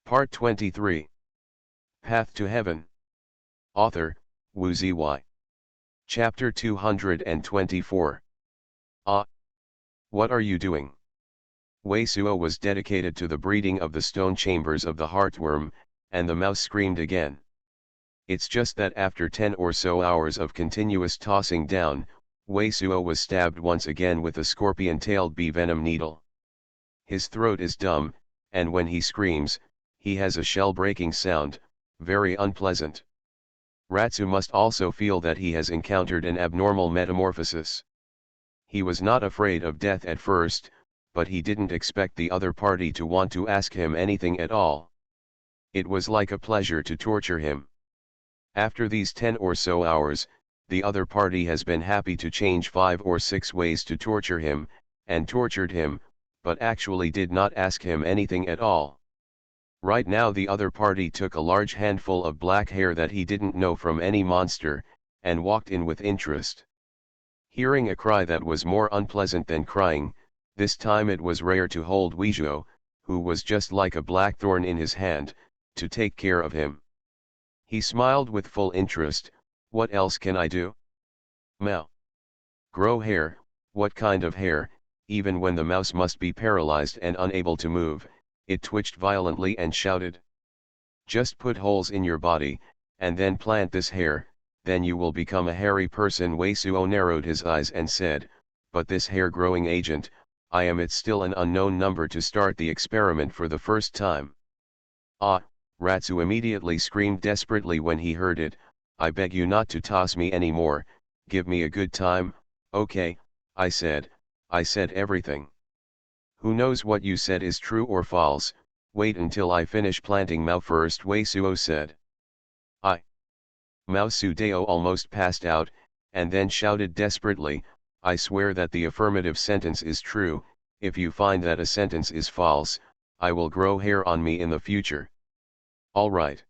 Part 23. Path to Heaven. Author, Wu Ziyi. Chapter 224. Ah! What are you doing? Wei Suo was dedicated to the breeding of the stone chambers of the heartworm, and the mouse screamed again. It's just that after 10 or so hours of continuous tossing down, Wei Suo was stabbed once again with a scorpion-tailed bee venom needle. His throat is dumb, and when he screams, he has a shell-breaking sound, very unpleasant. Ratsu must also feel that he has encountered an abnormal metamorphosis. He was not afraid of death at first, but he didn't expect the other party to want to ask him anything at all. It was like a pleasure to torture him. After these 10 or so hours, the other party has been happy to change 5 or 6 ways to torture him, and tortured him, but actually did not ask him anything at all. Right now the other party took a large handful of black hair that he didn't know from any monster, and walked in with interest. Hearing a cry that was more unpleasant than crying, this time it was rare to hold Weizhou, who was just like a blackthorn in his hand, to take care of him. He smiled with full interest. What else can I do? Mao. Grow hair. What kind of hair? Even when the mouse must be paralyzed and unable to move, it twitched violently and shouted. Just put holes in your body, and then plant this hair, then you will become a hairy person. Wei Suo narrowed his eyes and said, but this hair growing agent, I am it's still an unknown number to start the experiment for the first time. Ah! Ratsu immediately screamed desperately when he heard it. I beg you not to toss me anymore, give me a good time. Okay, I said everything. Who knows what you said is true or false, wait until I finish planting Mao first, Wei Suo said. Mao Sudao almost passed out, and then shouted desperately, I swear that the affirmative sentence is true. If you find that a sentence is false, I will grow hair on me in the future. Alright.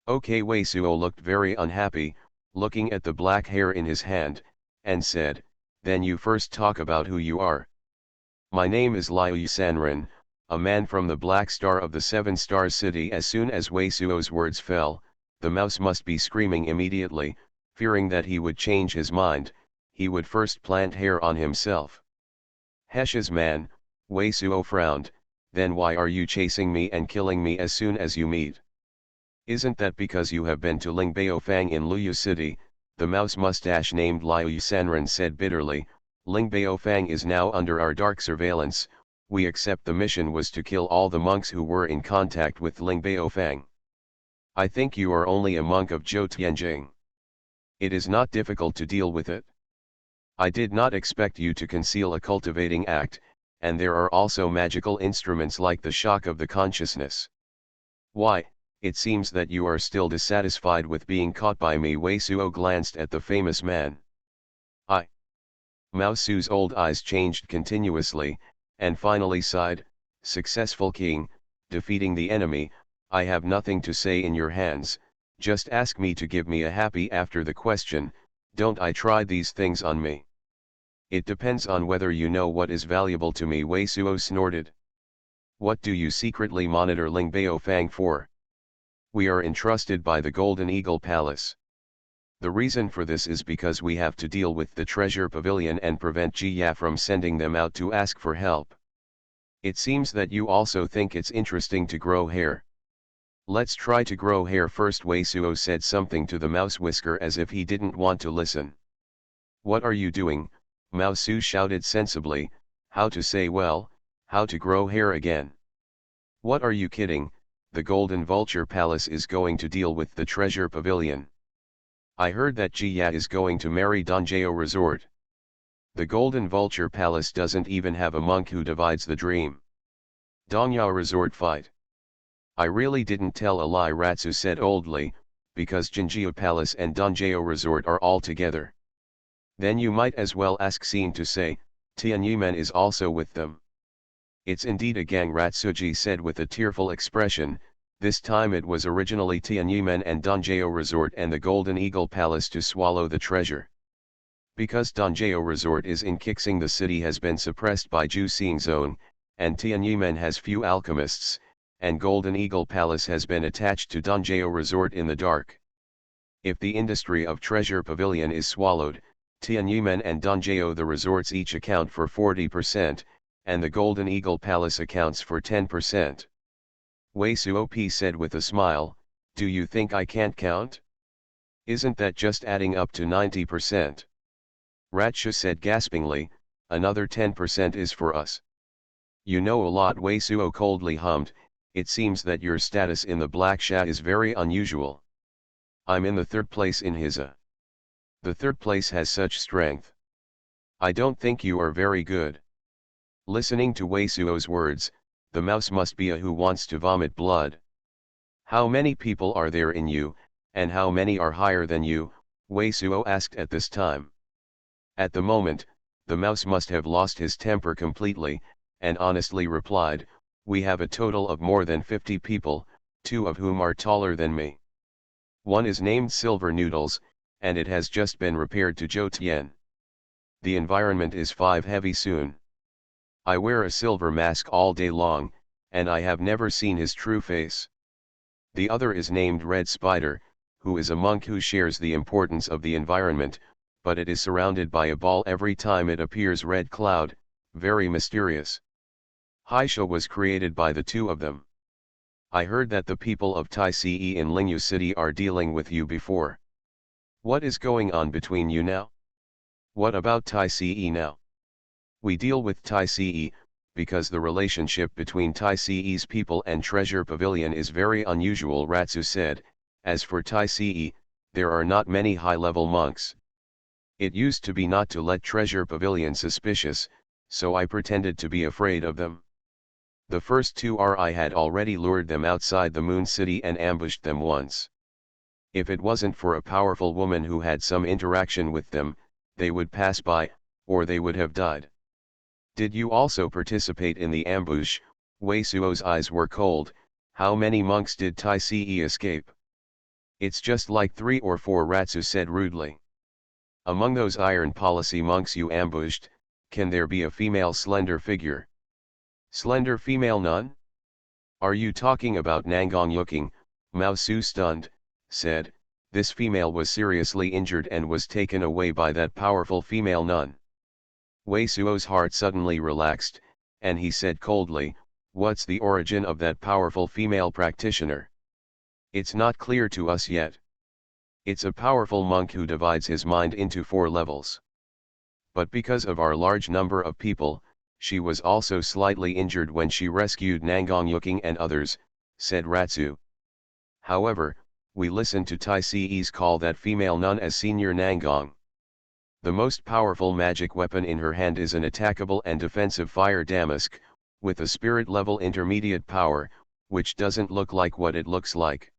Okay. Wei Suo looked very unhappy, looking at the black hair in his hand, and said, then you first talk about who you are. My name is Liu Sanren, a man from the Black Star of the Seven Star City. As soon as Wei Suo's words fell, the mouse must be screaming immediately, fearing that he would change his mind. He would first plant hair on himself. Hesh's man, Wei Suo frowned, then why are you chasing me and killing me as soon as you meet? Isn't that because you have been to Lingbaofang in Luyu City? The mouse mustache named Liu Sanren said bitterly, Lingbaofang is now under our dark surveillance. We accept the mission was to kill all the monks who were in contact with Lingbaofang. I think you are only a monk of Zhou Tianjing. It is not difficult to deal with it. I did not expect you to conceal a cultivating act, and there are also magical instruments like the shock of the consciousnness. Why, it seems that you are still dissatisfied with being caught by me. Wei Suo glanced at the famous man. Mao Su's old eyes changed continuously, and finally sighed, successful king, defeating the enemy, I have nothing to say in your hands, just ask me to give me a happy after the question, don't I try these things on me? It depends on whether you know what is valuable to me. Wei Suo snorted. What do you secretly monitor Lingbaofang for? We are entrusted by the Golden Eagle Palace. The reason for this is because we have to deal with the treasure pavilion and prevent Jiya from sending them out to ask for help. It seems that you also think it's interesting to grow hair. Let's try to grow hair first. Wei Suo said something to the mouse whisker as if he didn't want to listen. What are you doing? Mao Su shouted sensibly, how to say well, how to grow hair again. What are you kidding? The Golden Vulture Palace is going to deal with the treasure pavilion. I heard that Jiya is going to marry Dongjao Resort. The Golden Vulture Palace doesn't even have a monk who divides the dream. Dongjao Resort fight. I really didn't tell a lie, Ratsu said oldly, because Jinjiu Palace and Dongjao Resort are all together. Then you might as well ask Xin to say, Tianyumen is also with them. It's indeed a gang, Ratsuji said with a tearful expression. This time it was originally Tianyumen and Dongjao Resort and the Golden Eagle Palace to swallow the treasure. Because Dongjao Resort is in Qixing, the city has been suppressed by Ju Xing Zone, and Tianyumen has few alchemists, and Golden Eagle Palace has been attached to Dongjeo Resort in the dark. If the industry of Treasure Pavilion is swallowed, Tianyumen and Dongjeo the resorts each account for 40%, and the Golden Eagle Palace accounts for 10%. Wei Suop said with a smile, "Do you think I can't count? Isn't that just adding up to 90%? Ratcha said gaspingly, "Another 10% is for us." "You know a lot," Wei Suo coldly hummed. "It seems that your status in the Black Sha is very unusual." "I'm in the third place in Hisa. The third place has such strength." "I don't think you are very good." Listening to Wei Suo's words, the mouse must be a who wants to vomit blood. "How many people are there in you, and how many are higher than you?" Wei Suo asked at this time. At the moment, the mouse must have lost his temper completely, and honestly replied, "We have a total of more than 50 people, 2 of whom are taller than me. One is named Silver Noodles, and it has just been repaired to Zhou Tian. The environment is 5 heavy soon. I wear a silver mask all day long, and I have never seen his true face. The other is named Red Spider, who is a monk who shares the importance of the environment, but it is surrounded by a ball every time it appears, red cloud, very mysterious. Haisha was created by the 2 of them. I heard that the people of Tai Ce in Lingyu City are dealing with you before. What is going on between you now? What about Tai Ce now?" "We deal with Tai Ce, because the relationship between Tai Ce's people and Treasure Pavilion is very unusual," Ratsu said. "As for Tai Ce, there are not many high-level monks. It used to be not to let Treasure Pavilion suspicious, so I pretended to be afraid of them. The first 2 I had already lured them outside the Moon City and ambushed them once. If it wasn't for a powerful woman who had some interaction with them, they would pass by, or they would have died." "Did you also participate in the ambush?" Wei Suo's eyes were cold. "How many monks did Tai Ce escape?" "It's just like 3 or 4, Ratsu said rudely. "Among those iron policy monks you ambushed, can there be a female slender figure?" "Slender female nun? Are you talking about Nangong Yuking?" Mao Su, stunned, said. "This female was seriously injured and was taken away by that powerful female nun." Wei Suo's heart suddenly relaxed, and he said coldly, "What's the origin of that powerful female practitioner?" "It's not clear to us yet. It's a powerful monk who divides his mind into 4 levels. But because of our large number of people, she was also slightly injured when she rescued Nangong Yuking and others," said Ratsu. "However, we listened to Tai Ce's call that female nun as Senior Nangong. The most powerful magic weapon in her hand is an attackable and defensive fire damask, with a spirit-level intermediate power, which doesn't look like what it looks like.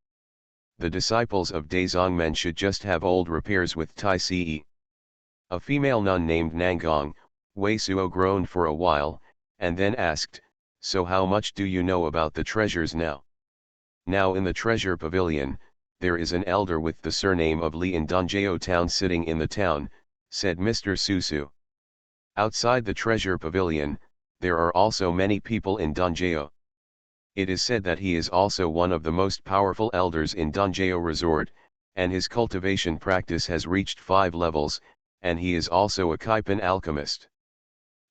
The disciples of Dazongmen should just have old repairs with Tai Ce." "A female nun named Nangong," Wei Suo groaned for a while, and then asked, "So how much do you know about the treasures now?" "Now in the Treasure Pavilion, there is an elder with the surname of Li in Dongjeo town sitting in the town," said Mr. Susu. "Outside the Treasure Pavilion, there are also many people in Dongjeo. It is said that he is also one of the most powerful elders in Dongjeo Resort, and his cultivation practice has reached 5 levels, and he is also a Kaipan alchemist.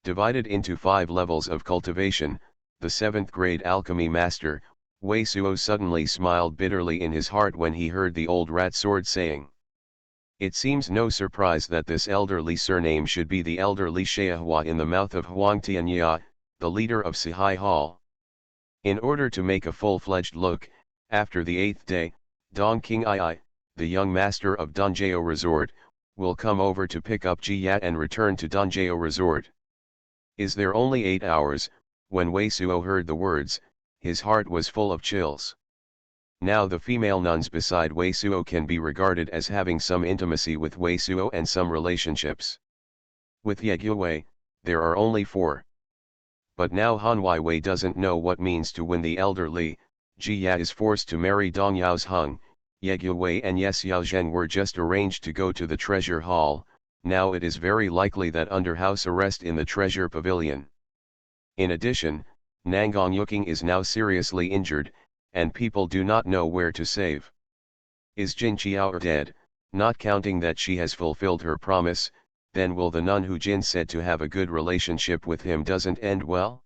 Divided into 5 levels of cultivation, the 7th grade alchemy master." Wei Suo suddenly smiled bitterly in his heart when he heard the old rat sword saying. It seems no surprise that this elderly surname should be the elderly Xuanhuan in the mouth of Huang Tianya, the leader of Sihai Hall. In order to make a full-fledged look, after the 8th day, Dong King Ai, the young master of Dongjeo Resort, will come over to pick up Jia and return to Dongjeo Resort. Is there only 8 hours? When Wei Suo heard the words, his heart was full of chills. Now the female nuns beside Wei Suo can be regarded as having some intimacy with Wei Suo and some relationships. With Yegyue Wei, there are only 4. But now Han Wei doesn't know what means to win the elderly. Jia is forced to marry Dong Yao's Hung. Yegyue Wei and Yes Yaozhen were just arranged to go to the treasure hall. Now it is very likely that under house arrest in the treasure pavilion. In addition, Nangang Yuking is now seriously injured, and people do not know where to save. Is Jin Qiao dead, not counting that she has fulfilled her promise, then will the nun who Jin said to have a good relationship with him doesn't end well?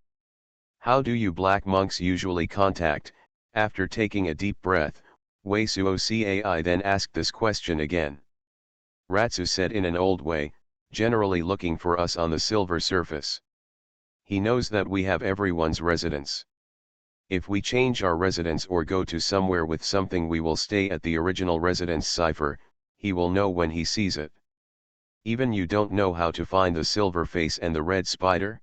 How do you black monks usually contact? After taking a deep breath, Wei Suo Cai then asked this question again. Ratsu said in an old way, generally looking for us on the silver surface. He knows that we have everyone's residence. If we change our residence or go to somewhere with something, we will stay at the original residence cipher. He will know when he sees it. Even you don't know how to find the silver face and the red spider?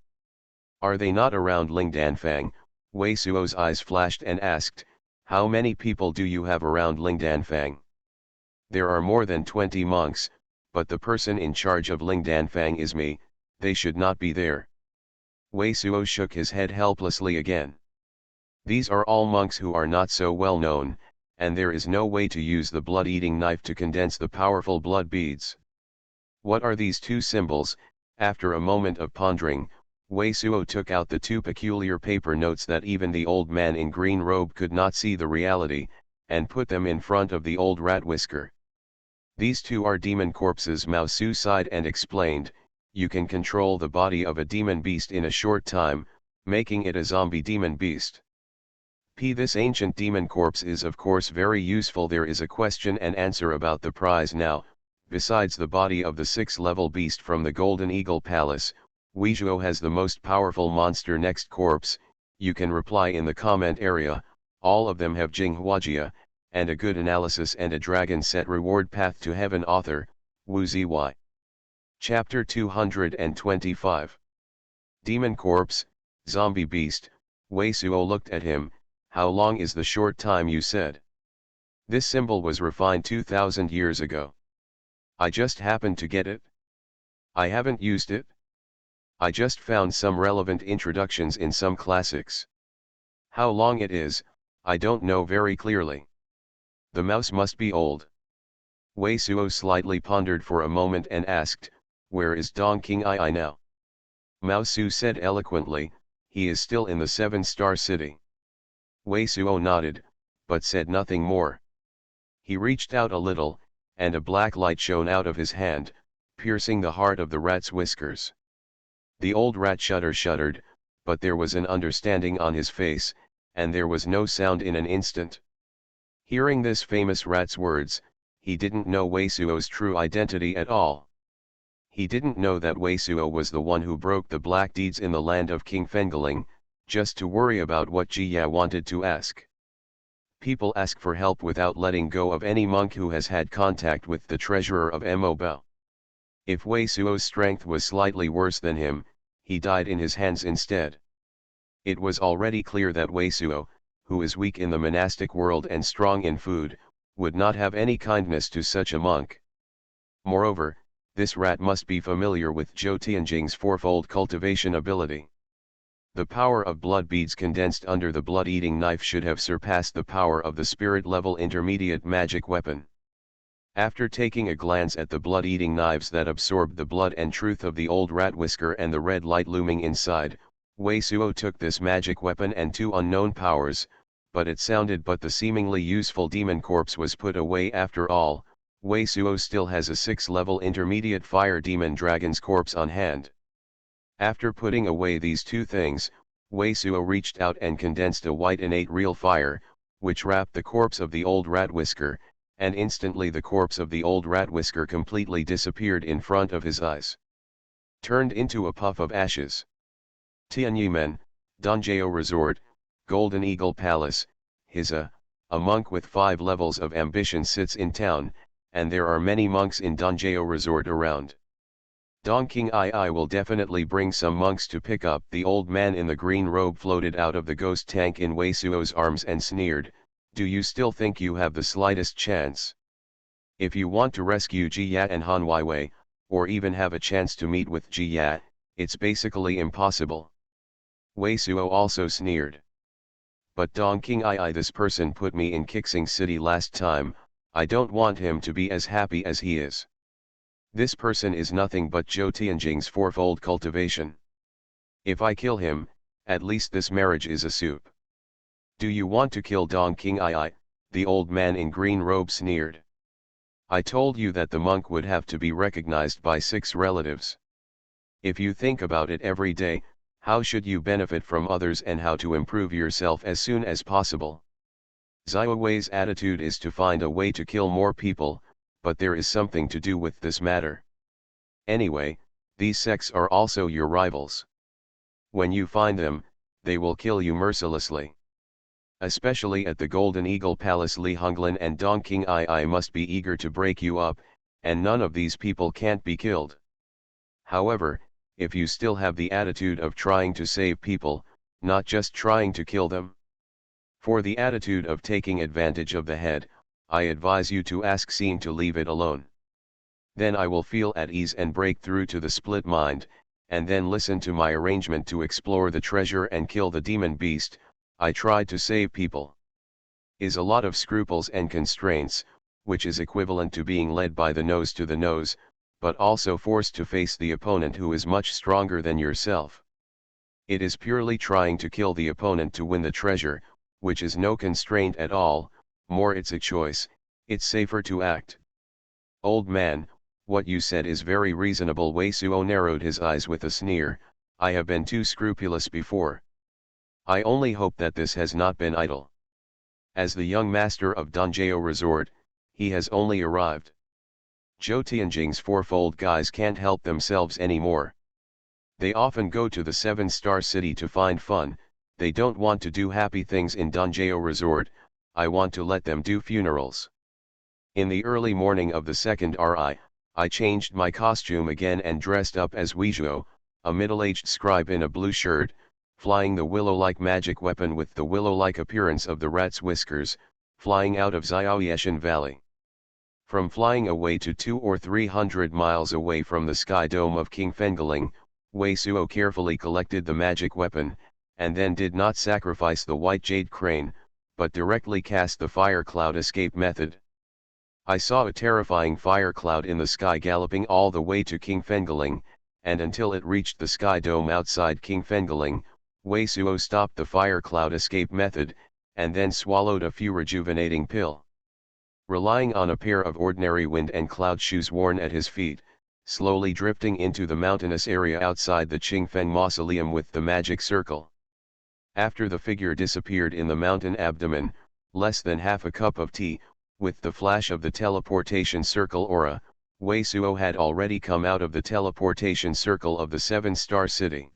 Are they not around Lingdanfang? Wei Suo's eyes flashed and asked, how many people do you have around Lingdanfang? There are more than 20 monks, but the person in charge of Lingdanfang is me. They should not be there. Wei Suo shook his head helplessly again. These are all monks who are not so well known, and there is no way to use the blood-eating knife to condense the powerful blood beads. What are these two symbols? After a moment of pondering, Wei Suo took out the two peculiar paper notes that even the old man in green robe could not see the reality, and put them in front of the old rat whisker. These two are demon corpses. Mao Su sighed and explained, you can control the body of a demon beast in a short time, making it a zombie demon beast. This ancient demon corpse is of course very useful. There is a question and answer about the prize now. Besides the body of the 6th-level beast from the Golden Eagle Palace, Weizhuo has the most powerful monster. Next corpse, you can reply in the comment area. All of them have Jinghuajia, and a good analysis and a dragon set reward. Path to Heaven. Author, Wu Zy. Chapter 225. Demon Corpse, Zombie Beast. Wei Suo looked at him. How long is the short time you said? This symbol was refined 2000 years ago. I just happened to get it. I haven't used it. I just found some relevant introductions in some classics. How long it is, I don't know very clearly. The mouse must be old. Wei Suo slightly pondered for a moment and asked, where is Dong King Ai now? Mao Su said eloquently, he is still in the 7-star city. Wei Suo nodded, but said nothing more. He reached out a little, and a black light shone out of his hand, piercing the heart of the rat's whiskers. The old rat shuddered, but there was an understanding on his face, and there was no sound in an instant. Hearing this famous rat's words, he didn't know Wei Suo's true identity at all. He didn't know that Wei Suo was the one who broke the black deeds in the land of King Fengaling, just to worry about what Jiya wanted to ask. People ask for help without letting go of any monk who has had contact with the treasurer of Mo Bao. If Wei Suo's strength was slightly worse than him, he died in his hands instead. It was already clear that Wei Suo, who is weak in the monastic world and strong in food, would not have any kindness to such a monk. Moreover, this rat must be familiar with Zhou Tianjing's fourfold cultivation ability. The power of blood beads condensed under the blood-eating knife should have surpassed the power of the spirit-level intermediate magic weapon. After taking a glance at the blood-eating knives that absorbed the blood and truth of the old rat whisker and the red light looming inside, Wei Suo took this magic weapon and two unknown powers, but it sounded but the seemingly useful demon corpse was put away after all. Wei Suo still has a 6th-level intermediate fire demon dragon's corpse on hand. After putting away these two things, Wei Suo reached out and condensed a white innate real fire, which wrapped the corpse of the old rat whisker, and instantly the corpse of the old rat whisker completely disappeared in front of his eyes. Turned into a puff of ashes. Tianyimen, Dongjao Resort, Golden Eagle Palace. A monk with 5 levels of ambition sits in town, and there are many monks in Dongjao Resort around. Dong King Ai will definitely bring some monks to pick up. The old man in the green robe floated out of the ghost tank in Wei Suo's arms and sneered, do you still think you have the slightest chance? If you want to rescue Jiya and Han Weiwei, or even have a chance to meet with Jiya, it's basically impossible. Wei Suo also sneered. But Dong King Ai, this person put me in Kixing City last time, I don't want him to be as happy as he is. This person is nothing but Zhou Tianjing's fourfold cultivation. If I kill him, At least this marriage is a soup. Do you want to kill Dong King I? The old man in green robe sneered. I told you that the monk would have to be recognized by 6 relatives. If you think about it every day, how should you benefit from others and how to improve yourself as soon as possible? Xiao Wei's attitude is to find a way to kill more people, but there is something to do with this matter. Anyway, these sects are also your rivals. When you find them, they will kill you mercilessly. Especially at the Golden Eagle Palace, Li Honglan and Dong King I must be eager to break you up, and none of these people can't be killed. However, if you still have the attitude of trying to save people, not just trying to kill them. For the attitude of taking advantage of the head, I advise you to ask Scene to leave it alone. Then I will feel at ease and break through to the split mind, and then listen to my arrangement to explore the treasure and kill the demon beast. I tried to save people. Is a lot of scruples and constraints, which is equivalent to being led by the nose to the nose, but also forced to face the opponent who is much stronger than yourself. It is purely trying to kill the opponent to win the treasure, which is no constraint at all, more it's a choice. It's safer to act. Old man, what you said is very reasonable. Wei Suo narrowed his eyes with a sneer. I have been too scrupulous before. I only hope that this has not been idle. As the young master of Danjiao Resort, he has only arrived. Zhou Tianjing's fourfold guys can't help themselves anymore. They often go to the 7-star city to find fun. They don't want to do happy things in Danjiao Resort. I want to let them do funerals. In the early morning of the 2nd RI, I changed my costume again and dressed up as Weizhuo, a middle-aged scribe in a blue shirt, flying the willow-like magic weapon with the willow-like appearance of the rat's whiskers, flying out of Xiaoyeshan Valley. From flying away to 200 or 300 miles away from the sky dome of King Fengaling, Wei Suo carefully collected the magic weapon, and then did not sacrifice the white jade crane, but directly cast the fire cloud escape method. I saw a terrifying fire cloud in the sky galloping all the way to King Fengaling, and until it reached the sky dome outside King Fengaling, Wei Suo stopped the fire cloud escape method, and then swallowed a few rejuvenating pill. Relying on a pair of ordinary wind and cloud shoes worn at his feet, slowly drifting into the mountainous area outside the Qingfeng mausoleum with the magic circle. After the figure disappeared in the mountain abdomen, less than half a cup of tea, with the flash of the teleportation circle aura, Wei Suo had already come out of the teleportation circle of the 7-star city.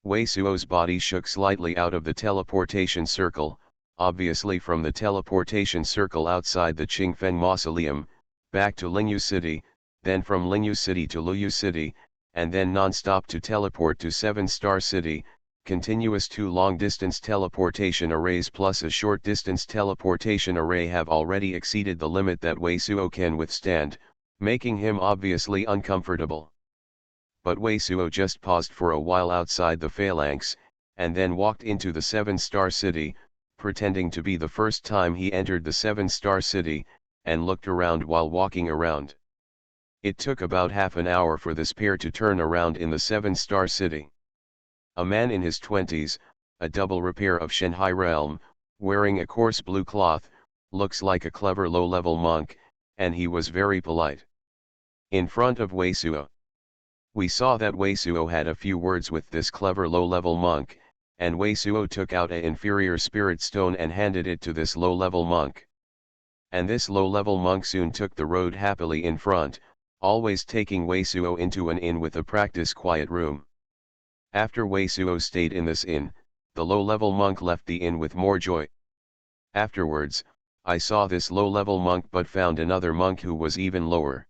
Wei Suo's body shook slightly out of the teleportation circle, obviously from the teleportation circle outside the Qingfeng mausoleum, back to Lingyu City, then from Lingyu City to Luyu City, and then non-stop to teleport to 7-star City. Continuous 2 long-distance teleportation arrays plus a short-distance teleportation array have already exceeded the limit that Wei Suo can withstand, making him obviously uncomfortable. But Wei Suo just paused for a while outside the phalanx, and then walked into the 7-star city, pretending to be the first time he entered the 7-star city, and looked around while walking around. It took about half an hour for this pair to turn around in the 7-star city. A man in his 20s, a double repair of Shanghai realm, wearing a coarse blue cloth, looks like a clever low-level monk, and he was very polite. In front of Wei Suo. We saw that Wei Suo had a few words with this clever low-level monk, and Wei Suo took out an inferior spirit stone and handed it to this low-level monk. And this low-level monk soon took the road happily in front, always taking Wei Suo into an inn with a practice quiet room. After Wei Suo stayed in this inn, the low-level monk left the inn with more joy. Afterwards, I saw this low-level monk but found another monk who was even lower.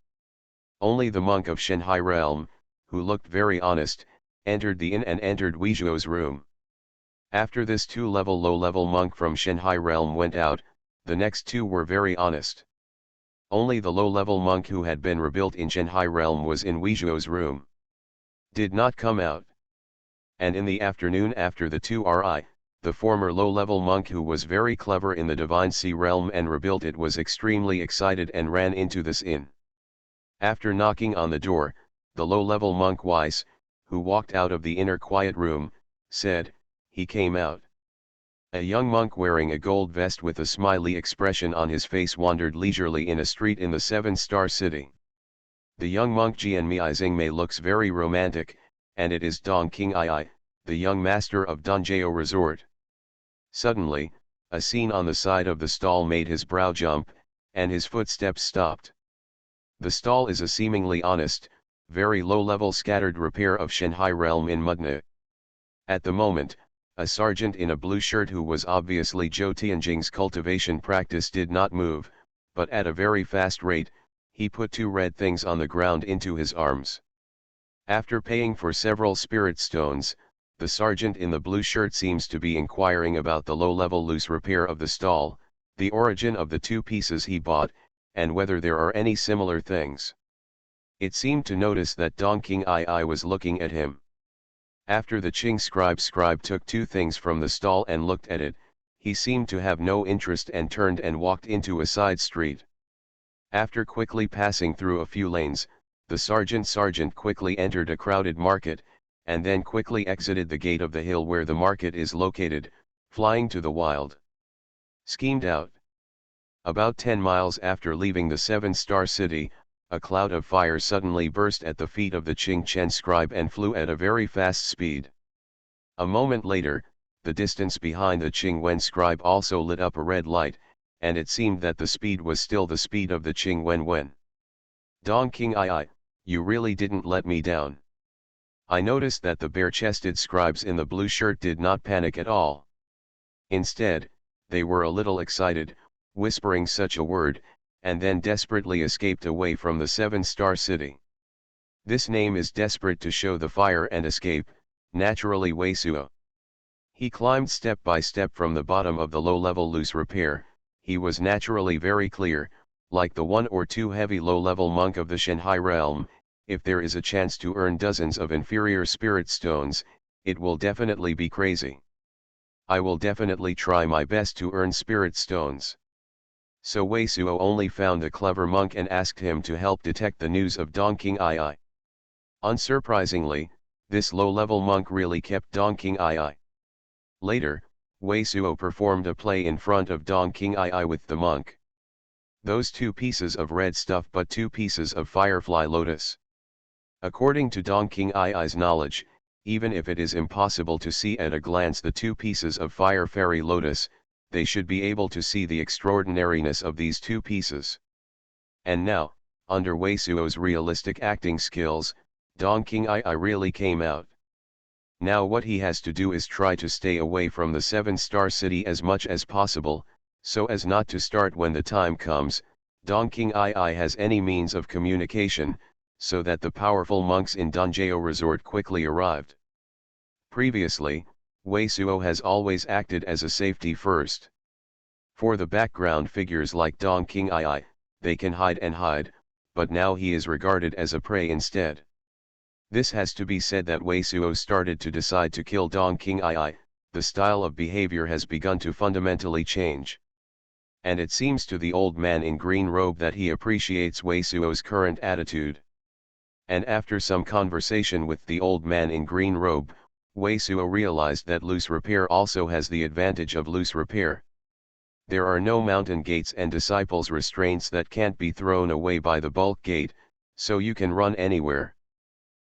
Only the monk of Shanghai realm, who looked very honest, entered the inn and entered Weizhuo's room. After this 2-level low-level monk from Shanghai realm went out, the next 2 were very honest. Only the low-level monk who had been rebuilt in Shanghai realm was in Weizhuo's room. Did not come out. And in the afternoon after the 2 RI, the former low-level monk who was very clever in the Divine Sea realm and rebuilt it was extremely excited and ran into this inn. After knocking on the door, the low-level monk Weiss, who walked out of the inner quiet room, said, he came out. A young monk wearing a gold vest with a smiley expression on his face wandered leisurely in a street in the seven-star city. The young monk Jianmei Xingmei looks very romantic, and it is Dong Qing'ai, the young master of Danjiao Resort. Suddenly, a scene on the side of the stall made his brow jump, and his footsteps stopped. The stall is a seemingly honest, very low-level scattered repair of Shanghai realm in Mudna. At the moment, a sergeant in a blue shirt who was obviously Zhou Tianjing's cultivation practice did not move, but at a very fast rate, he put two red things on the ground into his arms. After paying for several spirit stones, the sergeant in the blue shirt seems to be inquiring about the low-level loose repair of the stall, the origin of the two pieces he bought, and whether there are any similar things. It seemed to notice that Dong Qing'ai was looking at him. After the Qing scribe took two things from the stall and looked at it, he seemed to have no interest and turned and walked into a side street. After quickly passing through a few lanes, the sergeant quickly entered a crowded market, and then quickly exited the gate of the hill where the market is located, flying to the wild. Schemed out. About 10 miles after leaving the seven-star city, a cloud of fire suddenly burst at the feet of the Qing Chen scribe and flew at a very fast speed. A moment later, the distance behind the Qing Wen scribe also lit up a red light, and it seemed that the speed was still the speed of the Qing Wen. Dong Qing'ai, you really didn't let me down. I noticed that the bare-chested scribes in the blue shirt did not panic at all. Instead, they were a little excited, whispering such a word, and then desperately escaped away from the seven-star city. This name is desperate to show the fire and escape, naturally Wei Suo. He climbed step by step from the bottom of the low-level loose repair. He was naturally very clear, like the one or two heavy low-level monk of the Shanghai realm. If there is a chance to earn dozens of inferior spirit stones, it will definitely be crazy. I will definitely try my best to earn spirit stones. So Wei Suo only found a clever monk and asked him to help detect the news of Dong Qing'ai. Unsurprisingly, this low-level monk really kept Dong Qing'ai. Later, Wei Suo performed a play in front of Dong Qing'ai with the monk. Those two pieces of red stuff but two pieces of firefly lotus. According to Dong Qing'ai's knowledge, even if it is impossible to see at a glance the two pieces of fire fairy lotus, they should be able to see the extraordinariness of these two pieces. And now, under Wei Suo's realistic acting skills, Dong Qing'ai really came out. Now what he has to do is try to stay away from the seven-star city as much as possible, so as not to start when the time comes. Dong Qing'ai has any means of communication, so that the powerful monks in Danjiao Resort quickly arrived. Previously, Wei Suo has always acted as a safety first. For the background figures like Dong Qing'ai, they can hide, but now he is regarded as a prey instead. This has to be said that Wei Suo started to decide to kill Dong Qing'ai, the style of behavior has begun to fundamentally change. And it seems to the old man in green robe that he appreciates Wei Suo's current attitude. And after some conversation with the old man in green robe, Wei Suo realized that loose repair also has the advantage of loose repair. There are no mountain gates and disciples restraints that can't be thrown away by the bulk gate, so you can run anywhere.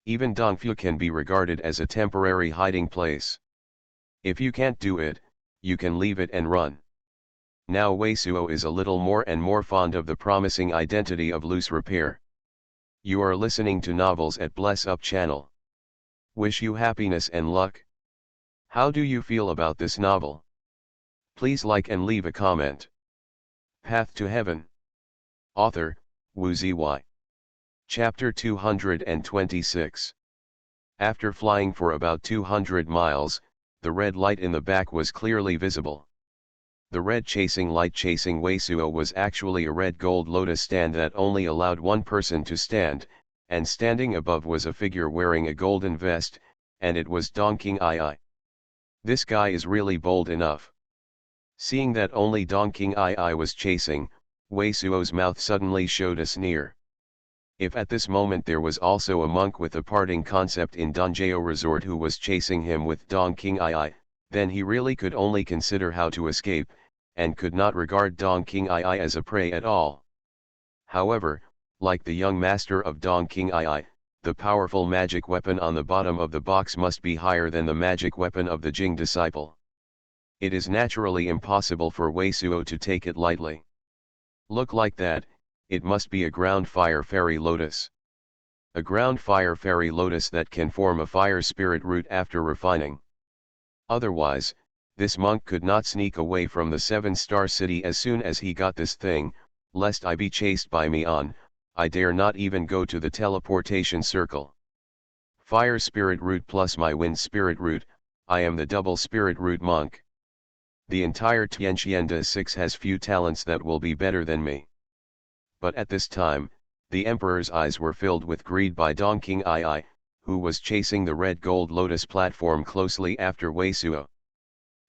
Even Dongfu can be regarded as a temporary hiding place. If you can't do it, you can leave it and run. Now Wei Suo is a little more and more fond of the promising identity of loose repair. You are listening to Novels at Bless Up channel. Wish you happiness and luck. How do you feel about this novel? Please like and leave a comment. Path to Heaven. Author, Wu Zy. Chapter 226. After flying for about 200 miles, the red light in the back was clearly visible. The red chasing light chasing Wei Suo was actually a red gold lotus stand that only allowed one person to stand, and standing above was a figure wearing a golden vest, and it was Dong Qing'ai. This guy is really bold enough. Seeing that only Dong Qing'ai was chasing, Wei Suo's mouth suddenly showed a sneer. If at this moment there was also a monk with a parting concept in Danjiao Resort who was chasing him with Dong Qing'ai, Then he really could only consider how to escape, and could not regard Dong King Ai as a prey at all. However, like the young master of Dong King Ai, the powerful magic weapon on the bottom of the box must be higher than the magic weapon of the Jing disciple. It is naturally impossible for Wei Suo to take it lightly. Look like that, it must be a ground fire fairy lotus. A ground fire fairy lotus that can form a fire spirit root after refining. Otherwise, this monk could not sneak away from the 7-star city as soon as he got this thing, lest I be chased by Mian. I dare not even go to the teleportation circle. Fire spirit root plus my wind spirit root, I am the double spirit root monk. The entire Tianqianda 6 has few talents that will be better than me. But at this time, the emperor's eyes were filled with greed by Dong King Ai, who was chasing the red gold lotus platform closely after Wei Suo.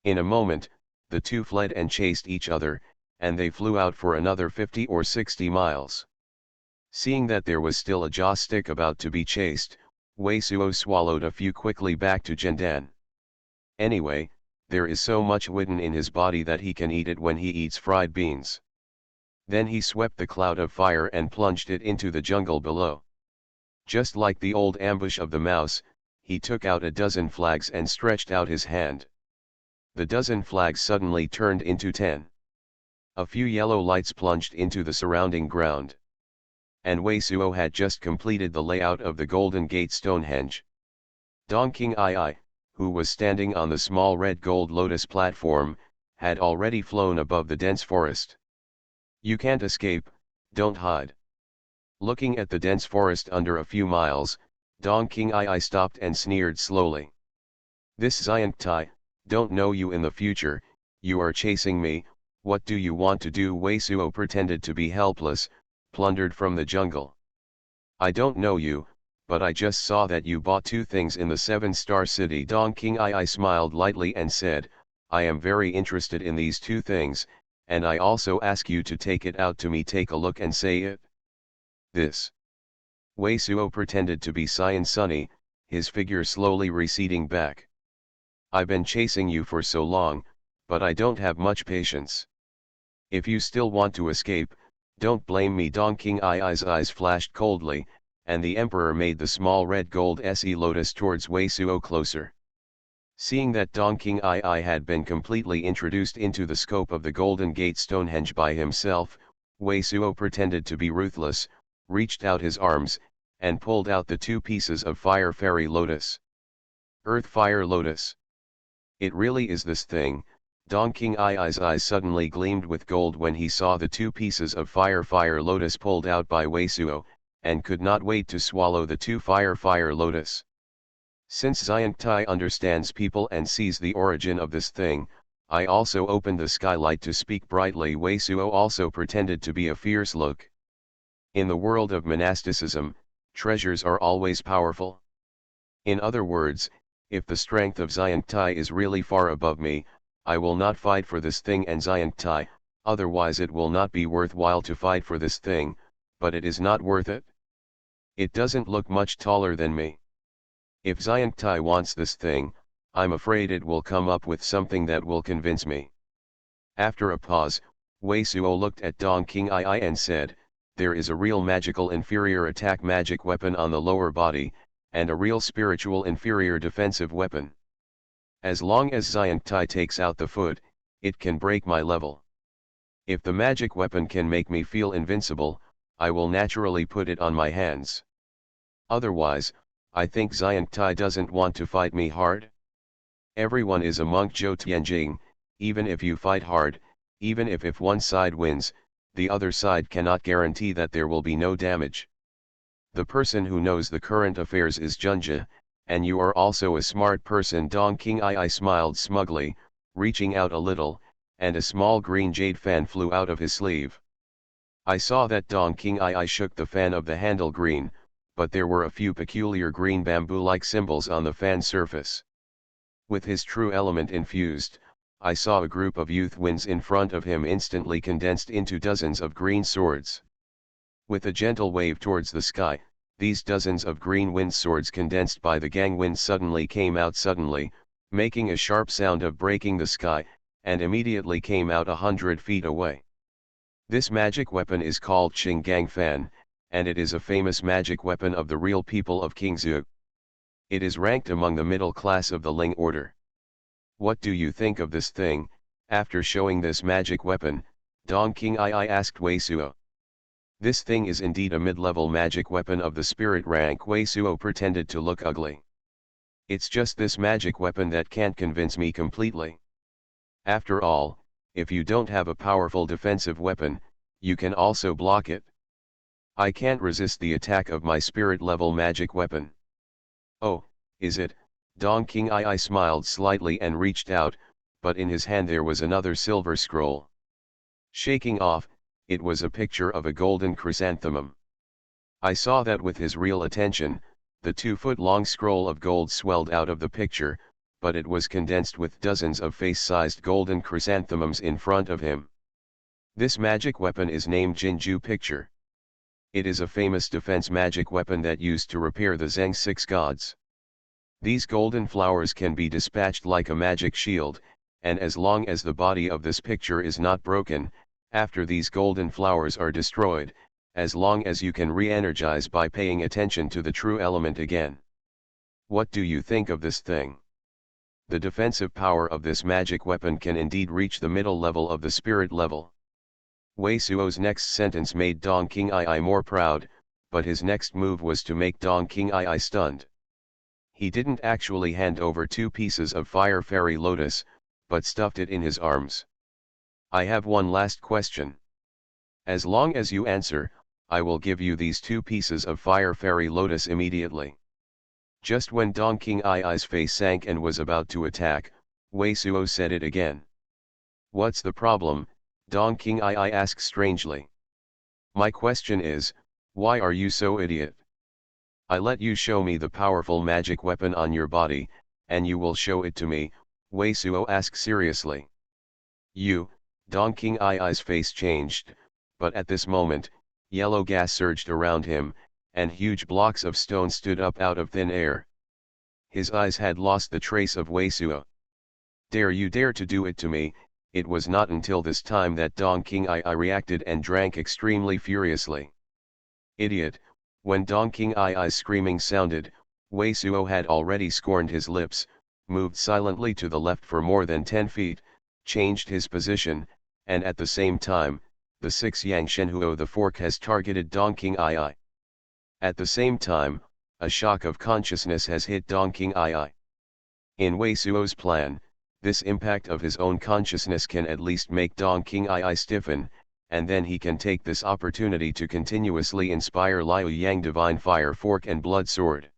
In a moment, the two fled and chased each other, and they flew out for another 50 or 60 miles. Seeing that there was still a jaw stick about to be chased, Wei Suo swallowed a few quickly back to Jindan. Anyway, there is so much witten in his body that he can eat it when he eats fried beans. Then he swept the cloud of fire and plunged it into the jungle below. Just like the old ambush of the mouse, he took out a dozen flags and stretched out his hand. The dozen flags suddenly turned into 10. A few yellow lights plunged into the surrounding ground. And Wei Suo had just completed the layout of the Golden Gate Stonehenge. Dong King Ai, who was standing on the small red gold lotus platform, had already flown above the dense forest. You can't escape, don't hide. Looking at the dense forest under a few miles, Dong King Ai stopped and sneered slowly. This Xiantai, don't know you in the future, you are chasing me, what do you want to do? Wei Suo pretended to be helpless, plundered from the jungle. I don't know you, but I just saw that you bought 2 things in the 7-star city. Dong King Ai smiled lightly and said, I am very interested in these 2 things, and I also ask you to take it out to me. Take a look and say it. This. Wei Suo pretended to be sunny, his figure slowly receding back. I've been chasing you for so long, but I don't have much patience. If you still want to escape, don't blame me. Dong King Ai's eyes flashed coldly, and the emperor made the small red gold se lotus towards Wei Suo closer. Seeing that Dong King Ai had been completely introduced into the scope of the Golden Gate Stonehenge by himself, Wei Suo pretended to be ruthless, reached out his arms, and pulled out the 2 pieces of fire fairy lotus. Earth fire lotus. It really is this thing. Dong King Ai's eyes suddenly gleamed with gold when he saw the 2 pieces of fire lotus pulled out by Wei Suo, and could not wait to swallow the 2 fire lotus. Since Xiantai understands people and sees the origin of this thing, I also opened the skylight to speak brightly. Wei Suo also pretended to be a fierce look. In the world of monasticism, treasures are always powerful. In other words, if the strength of Xiantai is really far above me, I will not fight for this thing and Xiantai, otherwise it will not be worthwhile to fight for this thing, but it is not worth it. It doesn't look much taller than me. If Xiantai wants this thing, I'm afraid it will come up with something that will convince me. After a pause, Wei Suo looked at Dong King Ai and said, there is a real magical inferior attack magic weapon on the lower body, and a real spiritual inferior defensive weapon. As long as Xiantai takes out the foot, it can break my level. If the magic weapon can make me feel invincible, I will naturally put it on my hands. Otherwise, I think Xiantai doesn't want to fight me hard. Everyone is a monk Zhou Tianjing, even if you fight hard, even if one side wins, the other side cannot guarantee that there will be no damage. The person who knows the current affairs is Junja, and you are also a smart person. Dong King Ai smiled smugly, reaching out a little, and a small green jade fan flew out of his sleeve. I saw that Dong King Ai shook the fan of the handle green, but there were a few peculiar green bamboo-like symbols on the fan surface. With his true element infused, I saw a group of youth winds in front of him instantly condensed into dozens of green swords. With a gentle wave towards the sky, these dozens of green wind swords condensed by the gang wind suddenly came out suddenly, making a sharp sound of breaking the sky, and immediately came out 100 feet away. This magic weapon is called Qinggang Fan, and it is a famous magic weapon of the real people of Qingzhou. It is ranked among the middle class of the Ling order. What do you think of this thing? After showing this magic weapon, Dong Qing'ai asked Wei Suo. This thing is indeed a mid-level magic weapon of the spirit rank. Wei Suo pretended to look ugly. It's just this magic weapon that can't convince me completely. After all, if you don't have a powerful defensive weapon, you can also block it. I can't resist the attack of my spirit level magic weapon. Oh, is it? Dong Qing'ai smiled slightly and reached out, but in his hand there was another silver scroll. Shaking off, it was a picture of a golden chrysanthemum. I saw that with his real attention, the 2-foot-long scroll of gold swelled out of the picture, but it was condensed with dozens of face-sized golden chrysanthemums in front of him. This magic weapon is named Jinju Picture. It is a famous defense magic weapon that used to repair the Zheng 6 gods. These golden flowers can be dispatched like a magic shield, and as long as the body of this picture is not broken, after these golden flowers are destroyed, as long as you can re-energize by paying attention to the true element again. What do you think of this thing? The defensive power of this magic weapon can indeed reach the middle level of the spirit level. Wei Suo's next sentence made Dong Qing'ai more proud, but his next move was to make Dong Qing'ai stunned. He didn't actually hand over 2 pieces of Fire Fairy Lotus, but stuffed it in his arms. I have one last question. As long as you answer, I will give you these 2 pieces of Fire Fairy Lotus immediately. Just when Dong Qing'ai's face sank and was about to attack, Wei Suo said it again. What's the problem? Dong Qing'ai asked strangely. My question is, why are you so idiot? I let you show me the powerful magic weapon on your body, and you will show it to me, Wei Suo asked seriously. You, Dong Qing'ai's face changed, but at this moment, yellow gas surged around him, and huge blocks of stone stood up out of thin air. His eyes had lost the trace of Wei Suo. Dare you dare to do it to me? It was not until this time that Dong Qing'ai reacted and drank extremely furiously. Idiot! When Dong Qing'ai's screaming sounded, Wei Suo had already scorned his lips, moved silently to the left for more than 10 feet, changed his position, and at the same time, the 6 Yang Shenhuo the fork has targeted Dong Qing'ai. At the same time, a shock of consciousness has hit Dong Qing'ai. In Wei Suo's plan, this impact of his own consciousness can at least make Dong Qing'ai stiffen, and then he can take this opportunity to continuously inspire Liu Yang Divine Fire Fork and Blood Sword.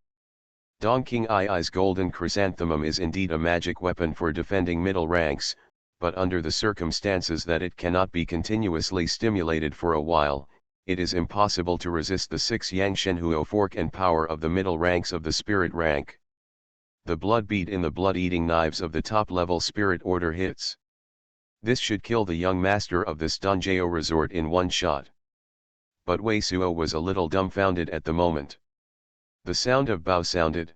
Dong Qing'ai's golden chrysanthemum is indeed a magic weapon for defending middle ranks, but under the circumstances that it cannot be continuously stimulated for a while, it is impossible to resist the 6 Yang Shenhuo fork and power of the middle ranks of the spirit rank. The blood bead in the blood-eating knives of the top-level spirit order hits. This should kill the young master of this Donjao resort in one shot. But Wei Suo was a little dumbfounded at the moment. The sound of Bao sounded.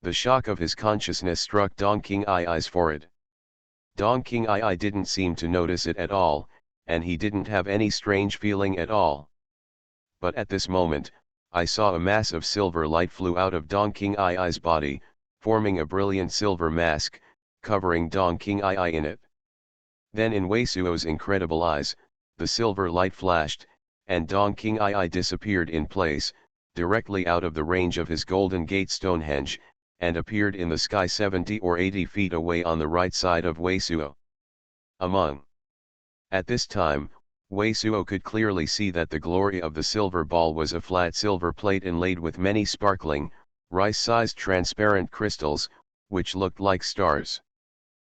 The shock of his consciousness struck Dong Qing'ai's forehead. Dong Qing'ai didn't seem to notice it at all, and he didn't have any strange feeling at all. But at this moment, I saw a mass of silver light flew out of Dong Qing'ai's body, forming a brilliant silver mask, covering Dong Qing'ai in it. Then in Wei Suo's incredible eyes, the silver light flashed, and Dong Qing'ai disappeared in place, directly out of the range of his golden gate Stonehenge, and appeared in the sky 70 or 80 feet away on the right side of Wei Suo. At this time, Wei Suo could clearly see that the glory of the silver ball was a flat silver plate inlaid with many sparkling, rice-sized transparent crystals, which looked like stars.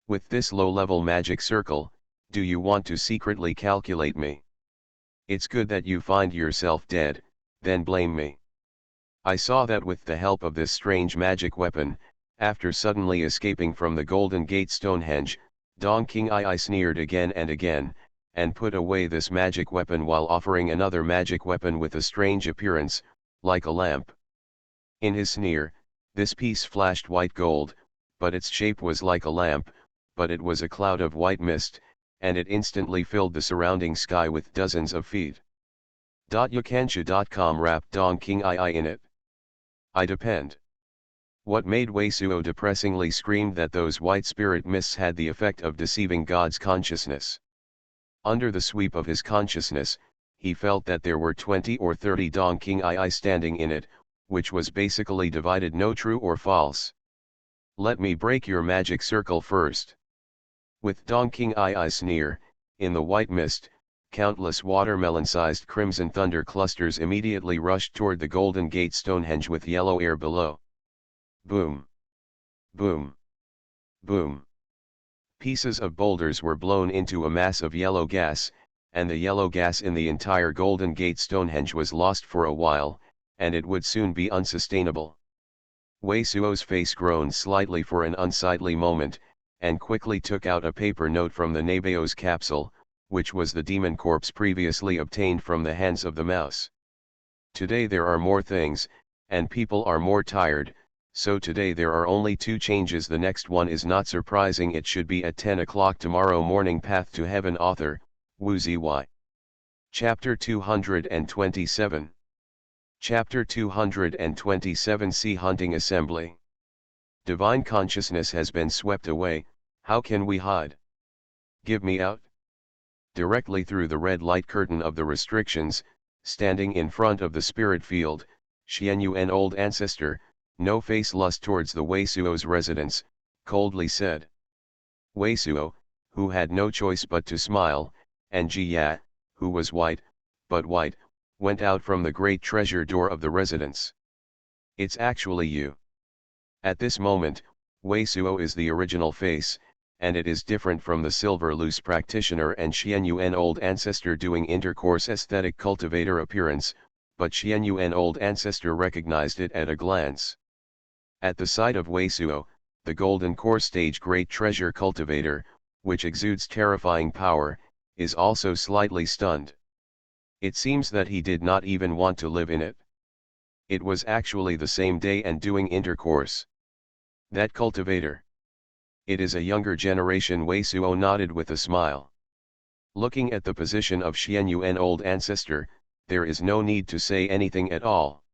With this low-level magic circle, do you want to secretly calculate me? It's good that you find yourself dead, then blame me. I saw that with the help of this strange magic weapon, after suddenly escaping from the Golden Gate Stonehenge, Dong Qing'ai sneered again and again, and put away this magic weapon while offering another magic weapon with a strange appearance, like a lamp. In his sneer, this piece flashed white gold, but its shape was like a lamp, but it was a cloud of white mist, and it instantly filled the surrounding sky with dozens of feet. Yukansha.com wrapped Dong King II in it. I depend. What made Wei Suo depressingly screamed that those white spirit mists had the effect of deceiving God's consciousness. Under the sweep of his consciousness, he felt that there were 20 or 30 Dong King II standing in it, which was basically divided no true or false. Let me break your magic circle first. With Dong King II's near, in the white mist, countless watermelon-sized crimson thunder clusters immediately rushed toward the Golden Gate Stonehenge with yellow air below. Boom! Boom! Boom! Pieces of boulders were blown into a mass of yellow gas, and the yellow gas in the entire Golden Gate Stonehenge was lost for a while, and it would soon be unsustainable. Wei Suo's face groaned slightly for an unsightly moment, and quickly took out a paper note from the Nabeo's capsule, which was the demon corpse previously obtained from the hands of the mouse. Today there are more things, and people are more tired, so today there are only 2 changes. The next one is not surprising, it should be at 10 o'clock tomorrow morning. Path to Heaven. Author, Wu Ziwei. Chapter 227. Chapter 227. Sea Hunting Assembly. Divine consciousness has been swept away, how can we hide? Give me out. Directly through the red light curtain of the restrictions, standing in front of the spirit field, Xuanhuan, old ancestor, no face lust towards the Wei Suo's residence, coldly said. Wei Suo, who had no choice but to smile, and Ji Ya, who was white, but white, went out from the great treasure door of the residence. It's actually you. At this moment, Wei Suo is the original face, and it is different from the silver loose practitioner and Xuanhuan, old ancestor, doing intercourse aesthetic cultivator appearance, but Xuanhuan, old ancestor, recognized it at a glance. At the sight of Wei Suo, the golden core stage great treasure cultivator, which exudes terrifying power, is also slightly stunned. It seems that he did not even want to live in it. It was actually the same day and doing intercourse. That cultivator. It is a younger generation. Wei Suo nodded with a smile. Looking at the position of Xuanhuan, old ancestor, there is no need to say anything at all.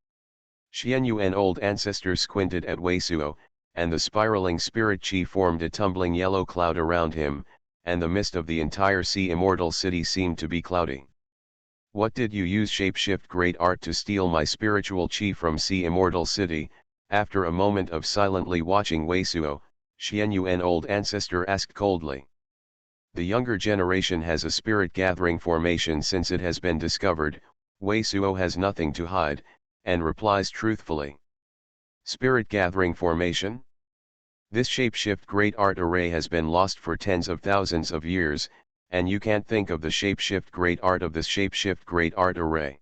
Xuanhuan, old ancestor, squinted at Wei Suo, and the spiraling spirit chi formed a tumbling yellow cloud around him, and the mist of the entire sea immortal city seemed to be cloudy. What did you use shapeshift great art to steal my spiritual chi from sea immortal city? After a moment of silently watching Wei Suo, Xuanhuan, old ancestor, asked coldly. The younger generation has a spirit gathering formation since it has been discovered. Wei Suo has nothing to hide, and replies truthfully. Spirit gathering formation? This shapeshift great art array has been lost for tens of thousands of years, and you can't think of the shapeshift great art of this shapeshift great art array.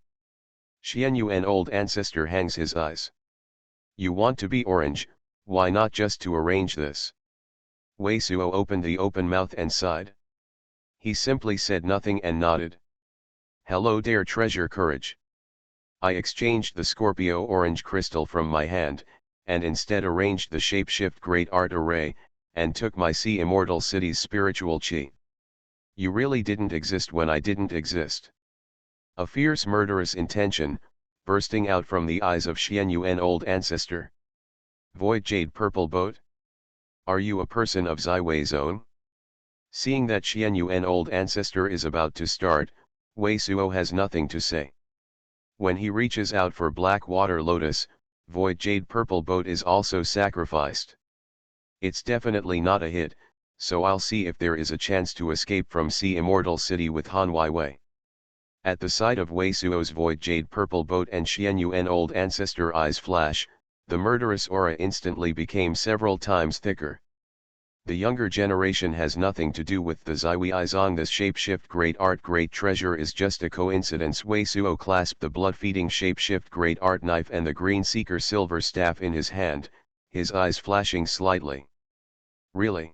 Xuanhuan, old ancestor, hangs his eyes. You want to be orange, why not just to arrange this? Wei Suo opened the open mouth and sighed. He simply said nothing and nodded. Hello, dare treasure courage. I exchanged the Scorpio orange crystal from my hand, and instead arranged the shapeshift great art array, and took my sea immortal city's spiritual chi. You really didn't exist when I didn't exist. A fierce murderous intention, bursting out from the eyes of Xuanhuan, old ancestor. Void jade purple boat? Are you a person of Ziwei zone? Seeing that Xuanhuan, old ancestor, is about to start, Wei Suo has nothing to say. When he reaches out for black water lotus, void jade purple boat is also sacrificed. It's definitely not a hit, so I'll see if there is a chance to escape from sea immortal city with Han Wei. At the sight of Wei Suo's void jade purple boat and Xuanhuan, old ancestor, eyes flash, the murderous aura instantly became several times thicker. The younger generation has nothing to do with the Ziwei Zong. This shapeshift great art great treasure is just a coincidence. Wei Suo clasped the blood-feeding shapeshift great art knife and the green seeker silver staff in his hand, his eyes flashing slightly. Really?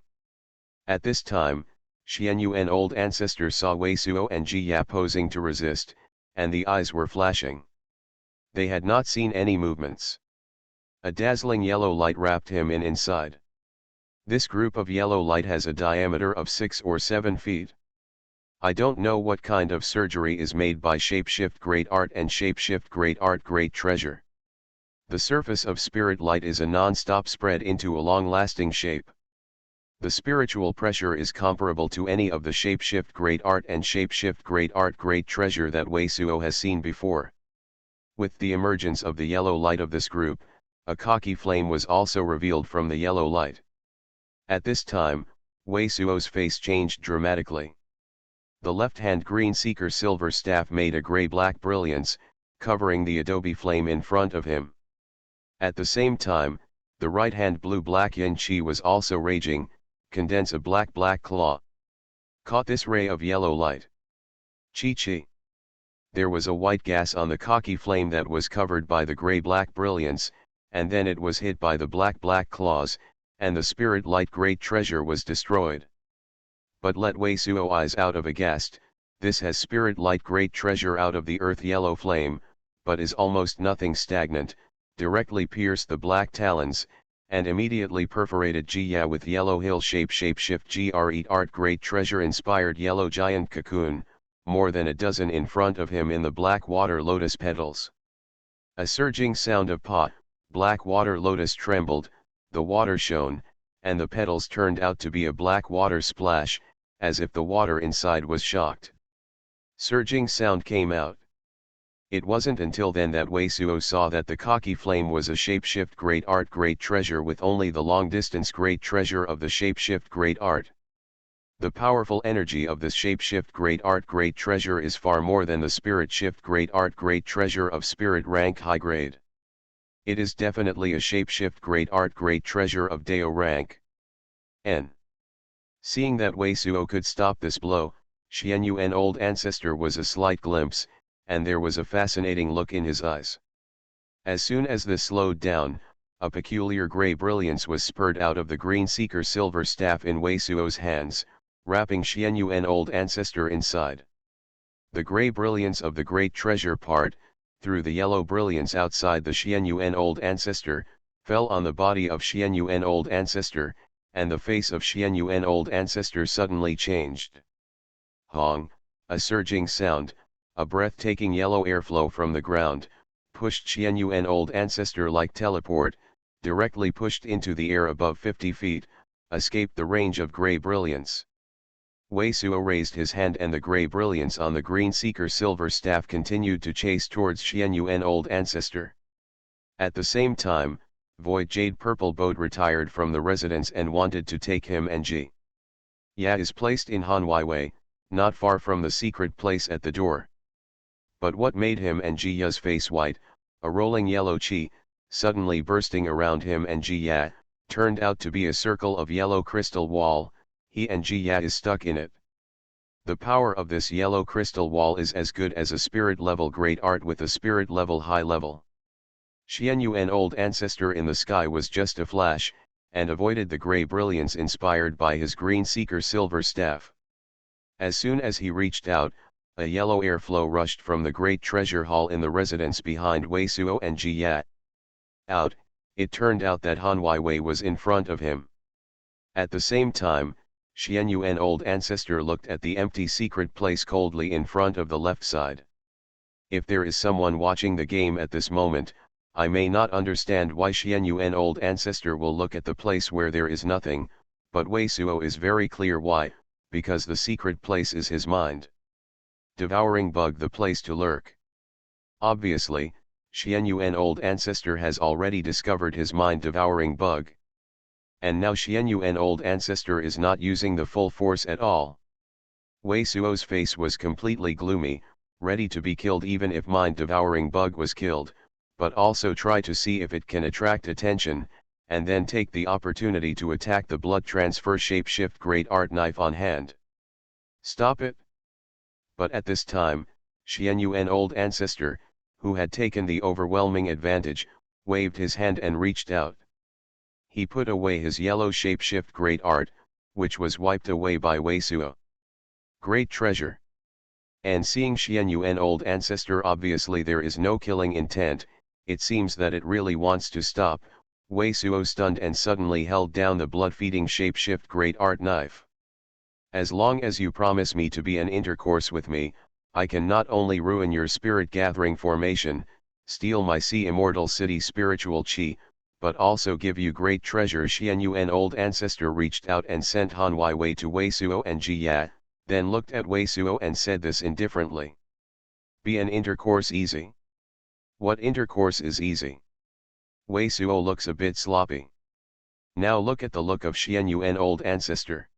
At this time, Xuanhuan, old ancestor, saw Wei Suo and Ji Ya posing to resist, and the eyes were flashing. They had not seen any movements. A dazzling yellow light wrapped him in inside. This group of yellow light has a diameter of 6 or 7 feet. I don't know what kind of surgery is made by Shapeshift Great Art and Shapeshift Great Art Great Treasure. The surface of spirit light is a non-stop spread into a long-lasting shape. The spiritual pressure is comparable to any of the Shapeshift Great Art and Shapeshift Great Art Great Treasure that Wei Suo has seen before. With the emergence of the yellow light of this group, a cocky flame was also revealed from the yellow light. At this time, Wei Suo's face changed dramatically. The left-hand green seeker silver staff made a gray-black brilliance, covering the adobe flame in front of him. At the same time, the right-hand blue-black yin chi was also raging, condense a black-black claw. Caught this ray of yellow light. Chi. There was a white gas on the cocky flame that was covered by the gray-black brilliance, and then it was hit by the black-black claws, and the spirit light great treasure was destroyed. But let Wei Suo eyes out of aghast, this has spirit light great treasure out of the earth yellow flame, but is almost nothing stagnant, directly pierced the black talons, and immediately perforated Jia with yellow hill shapeshift great art great treasure inspired yellow giant cocoon, more than a dozen in front of him in the black water lotus petals. A surging sound of pot, black water lotus trembled, the water shone, and the petals turned out to be a black water splash, as if the water inside was shocked. Surging sound came out. It wasn't until then that Wei Suo saw that the cocky flame was a shapeshift great art great treasure with only the long-distance great treasure of the shapeshift great art. The powerful energy of this shapeshift great art great treasure is far more than the spirit shift great art great treasure of spirit rank high grade. It is definitely a shapeshift great art great treasure of Dao rank. N. Seeing that Wei Suo could stop this blow, Xuanhuan old ancestor was a slight glimpse, and there was a fascinating look in his eyes. As soon as this slowed down, a peculiar gray brilliance was spurred out of the green seeker silver staff in Wei Suo's hands, wrapping Xuanhuan old ancestor inside. The gray brilliance of the great treasure part, through the yellow brilliance outside the Xuanhuan old ancestor, fell on the body of Xuanhuan old ancestor, and the face of Xuanhuan old ancestor suddenly changed. Hong, a surging sound, a breathtaking yellow airflow from the ground, pushed Xuanhuan old ancestor like teleport, directly pushed into the air above 50 feet, escaped the range of gray brilliance. Wei Suo raised his hand and the gray brilliance on the green seeker silver staff continued to chase towards Xuanhuan old ancestor. At the same time, Void Jade Purple Boat retired from the residence and wanted to take him and Ji Ya is placed in Hanwaiwei, not far from the secret place at the door. But what made him and Ji Ya's face white, a rolling yellow chi, suddenly bursting around him and Ji Ya, turned out to be a circle of yellow crystal wall, he and Ji Ya is stuck in it. The power of this yellow crystal wall is as good as a spirit level great art with a spirit level high level. Xuanhuan old ancestor in the sky was just a flash, and avoided the gray brilliance inspired by his green seeker silver staff. As soon as he reached out, a yellow airflow rushed from the great treasure hall in the residence behind Wei Suo and Ji Ya. Out, it turned out that Han Wei was in front of him. At the same time, Xuanhuan old ancestor looked at the empty secret place coldly in front of the left side. If there is someone watching the game at this moment, I may not understand why Xuanhuan old ancestor will look at the place where there is nothing, but Wei Suo is very clear why, because the secret place is his mind. Devouring bug the place to lurk. Obviously, Xuanhuan old ancestor has already discovered his mind devouring bug. And now Xuanhuan old ancestor is not using the full force at all. Wei Suo's face was completely gloomy, ready to be killed even if mind devouring bug was killed, but also try to see if it can attract attention, and then take the opportunity to attack the blood transfer shapeshift great art knife on hand. Stop it! But at this time, Xuanhuan old ancestor, who had taken the overwhelming advantage, waved his hand and reached out. He put away his yellow shapeshift great art, which was wiped away by Wei Suo. Great treasure. And seeing Xuanhuan old ancestor obviously there is no killing intent, it seems that it really wants to stop. Wei Suo stunned and suddenly held down the blood-feeding shape-shift great art knife. As long as you promise me to be an intercourse with me, I can not only ruin your spirit gathering formation, steal my sea immortal city spiritual chi, but also give you great treasure. Xuanhuan old ancestor reached out and sent Han Wei to Wei Suo and Ji Ya, then looked at Wei Suo and said this indifferently. Be an intercourse easy? What intercourse is easy? Wei Suo looks a bit sloppy. Now look at the look of Xuanhuan old ancestor.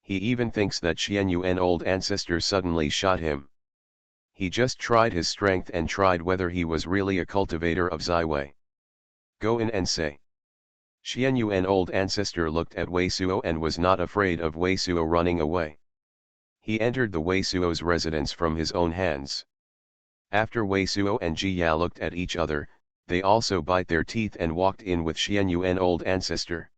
He even thinks that Xuanhuan old ancestor suddenly shot him. He just tried his strength and tried whether he was really a cultivator of Ziwei. Go in and say. Xuanhuan old ancestor looked at Wei Suo and was not afraid of Wei Suo running away. He entered the Wei Suo's residence from his own hands. After Wei Suo and Ji Ya looked at each other, they also bite their teeth and walked in with Xuanhuan old ancestor.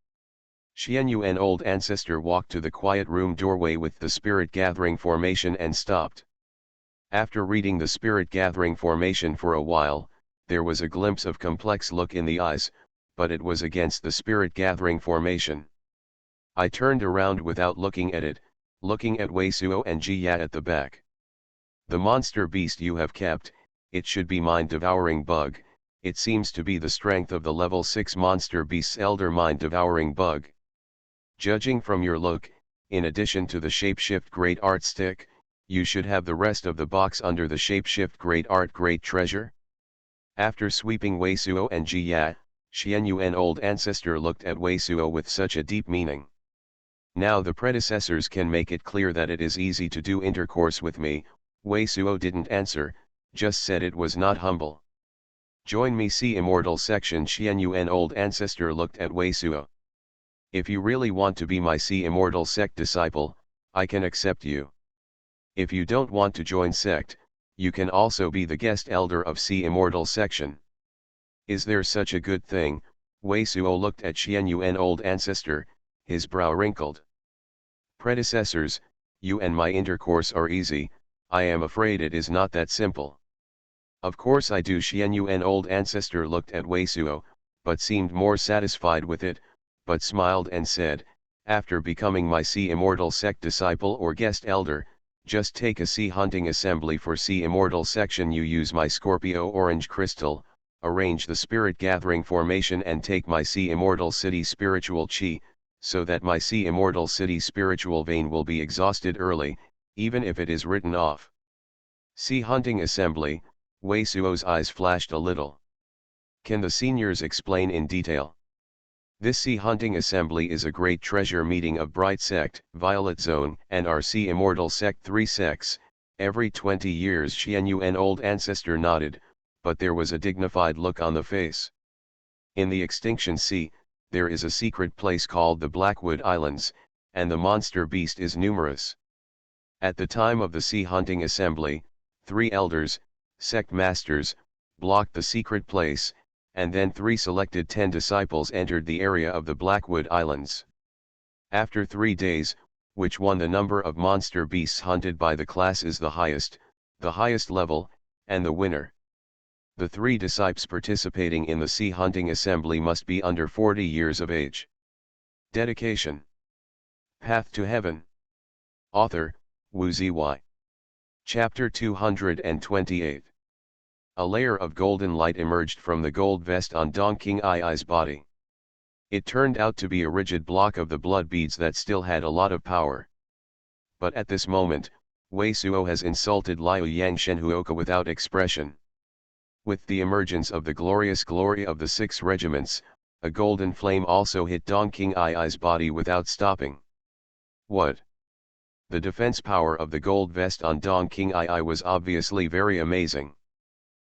Xuanhuan old ancestor walked to the quiet room doorway with the spirit gathering formation and stopped. After reading the spirit gathering formation for a while, there was a glimpse of complex look in the eyes, but it was against the spirit gathering formation. I turned around without looking at it, looking at Wei Suo and Ji Ya at the back. The monster beast you have kept, it should be mind-devouring bug, it seems to be the strength of the level 6 monster beast's elder mind-devouring bug. Judging from your look, in addition to the shapeshift great art stick, you should have the rest of the box under the shapeshift great art great treasure. After sweeping Wei Suo and Ji Ya, Xuanhuan old ancestor looked at Wei Suo with such a deep meaning. Now the predecessors can make it clear that it is easy to do intercourse with me. Wei Suo didn't answer, just said it was not humble. Join me see immortal section. Xuanhuan old ancestor looked at Wei Suo. If you really want to be my sea immortal sect disciple, I can accept you. If you don't want to join sect, you can also be the guest elder of sea immortal section. Is there such a good thing? Wei Suo looked at Xuanhuan old ancestor, his brow wrinkled. Predecessors, you and my intercourse are easy, I am afraid it is not that simple. Of course I do. Xuanhuan old ancestor looked at Wei Suo, but seemed more satisfied with it, but smiled and said, after becoming my sea immortal sect disciple or guest elder, just take a sea hunting assembly for sea immortal section. You use my Scorpio orange crystal, arrange the spirit gathering formation and take my sea immortal city spiritual chi, so that my sea immortal city spiritual vein will be exhausted early, even if it is written off. Sea hunting assembly, Wei Suo's eyes flashed a little. Can the seniors explain in detail? This sea hunting assembly is a great treasure meeting of Bright Sect, Violet Zone, and our sea immortal sect 3 sects, every 20 years. Xuanhuan old ancestor nodded, but there was a dignified look on the face. In the Extinction Sea, there is a secret place called the Blackwood Islands, and the monster beast is numerous. At the time of the sea hunting assembly, 3 elders, sect masters, blocked the secret place, and then 3 selected 10 disciples entered the area of the Blackwood Islands. After 3 days, which one the number of monster beasts hunted by the class is the highest level, and the winner. The 3 disciples participating in the sea hunting assembly must be under 40 years of age. Dedication. Path to Heaven. Author, Wu Ziwei. Chapter 228. A layer of golden light emerged from the gold vest on Dong King Ai's body. It turned out to be a rigid block of the blood beads that still had a lot of power. But at this moment, Wei Suo has insulted Liu Yang Shenhuoka without expression. With the emergence of the glorious glory of the 6 regiments, a golden flame also hit Dong King Ai's body without stopping. What? The defense power of the gold vest on Dong King Ai was obviously very amazing.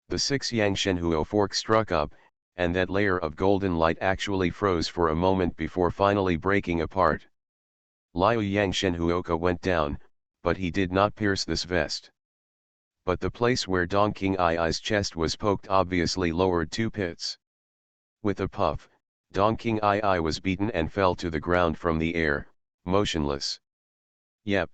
The 6 Yang Shenhuo fork struck up, and that layer of golden light actually froze for a moment before finally breaking apart. Liu Yang Shenhuoka went down, but he did not pierce this vest. But the place where Dong King Ai's chest was poked obviously lowered 2 pits. With a puff, Dong King Ai was beaten and fell to the ground from the air, motionless. Yep.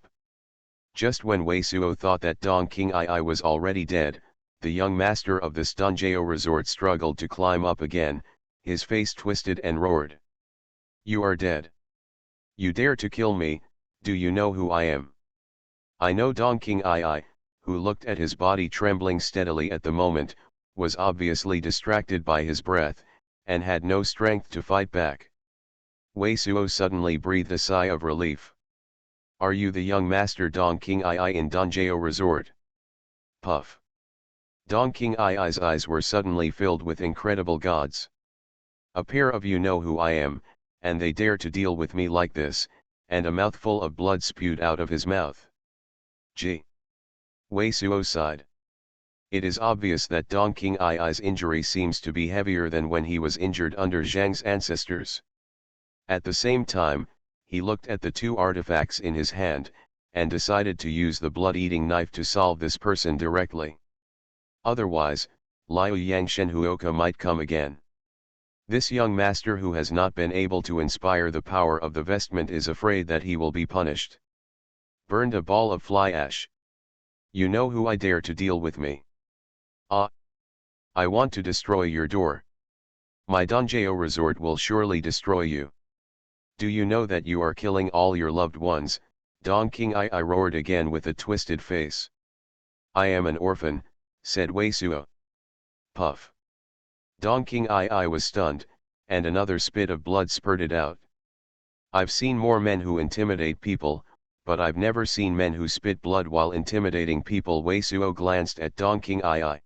Just when Wei Suo thought that Dong King Ai was already dead, the young master of the Stunjao resort struggled to climb up again, his face twisted and roared. You are dead. You dare to kill me, do you know who I am? I know. Dong King Ai, who looked at his body trembling steadily at the moment, was obviously distracted by his breath, and had no strength to fight back. Wei Suo suddenly breathed a sigh of relief. Are you the young master Dong King Ai in Dongjao Resort? Puff. Dong King Ai's eyes were suddenly filled with incredible gods. A pair of you know who I am, and they dare to deal with me like this, and a mouthful of blood spewed out of his mouth. Gee. Wei Suo sighed. It is obvious that Dong King Ai's injury seems to be heavier than when he was injured under Zhang's ancestors. At the same time, he looked at the two artifacts in his hand, and decided to use the blood-eating knife to solve this person directly. Otherwise, Liu Yangshen Huoka might come again. This young master who has not been able to inspire the power of the vestment is afraid that he will be punished. Burned a ball of fly ash. You know who I dare to deal with me. Ah! I want to destroy your door. My Dongjao resort will surely destroy you. Do you know that you are killing all your loved ones? Dong King Ai roared again with a twisted face. I am an orphan, said Wei Suo. Puff. Dong King Ai was stunned, and another spit of blood spurted out. I've seen more men who intimidate people, but I've never seen men who spit blood while intimidating people. Wei Suo glanced at Dong King Ai.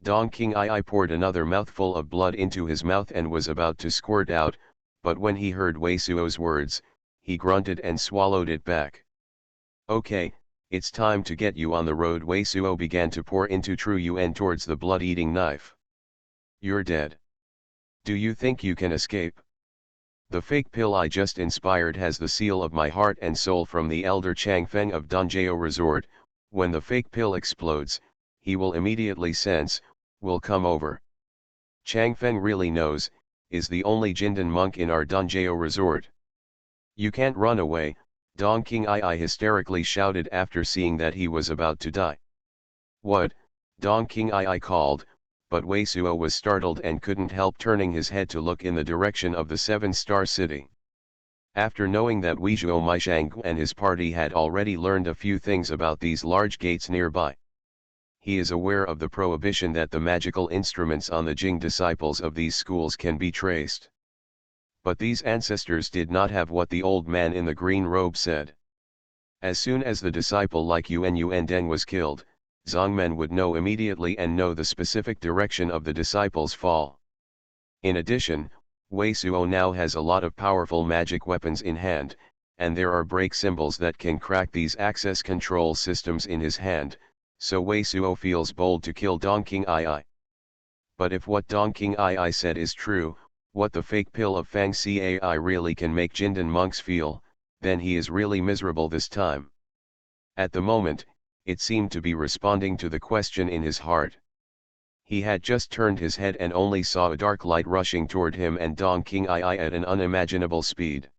Dong King Ai poured another mouthful of blood into his mouth and was about to squirt out, but when he heard Wei Suo's words, he grunted and swallowed it back. Okay, it's time to get you on the road. Wei Suo began to pour into Tru Yuan towards the blood-eating knife. You're dead. Do you think you can escape? The fake pill I just inspired has the seal of my heart and soul from the elder Changfeng of Dongjao Resort. When the fake pill explodes, he will immediately sense, will come over. Changfeng really knows, is the only Jindan monk in our Dongjao Resort. You can't run away, Dong King Ai hysterically shouted after seeing that he was about to die. What? Dong King Ai called, but Wei Suo was startled and couldn't help turning his head to look in the direction of the seven-star city. After knowing that Wei Zhuo Maishang and his party had already learned a few things about these large gates nearby, he is aware of the prohibition that the magical instruments on the Jing disciples of these schools can be traced. But these ancestors did not have what the old man in the green robe said. As soon as the disciple like Yuan Deng was killed, Zongmen would know immediately and know the specific direction of the disciples' fall. In addition, Wei Suo now has a lot of powerful magic weapons in hand, and there are break symbols that can crack these access control systems in his hand, so Wei Suo feels bold to kill Dong King Ai. But if what Dong King Ai said is true, what the fake pill of Fang Cai really can make Jindan monks feel, then he is really miserable this time. At the moment, it seemed to be responding to the question in his heart. He had just turned his head and only saw a dark light rushing toward him and Dong King Ai at an unimaginable speed.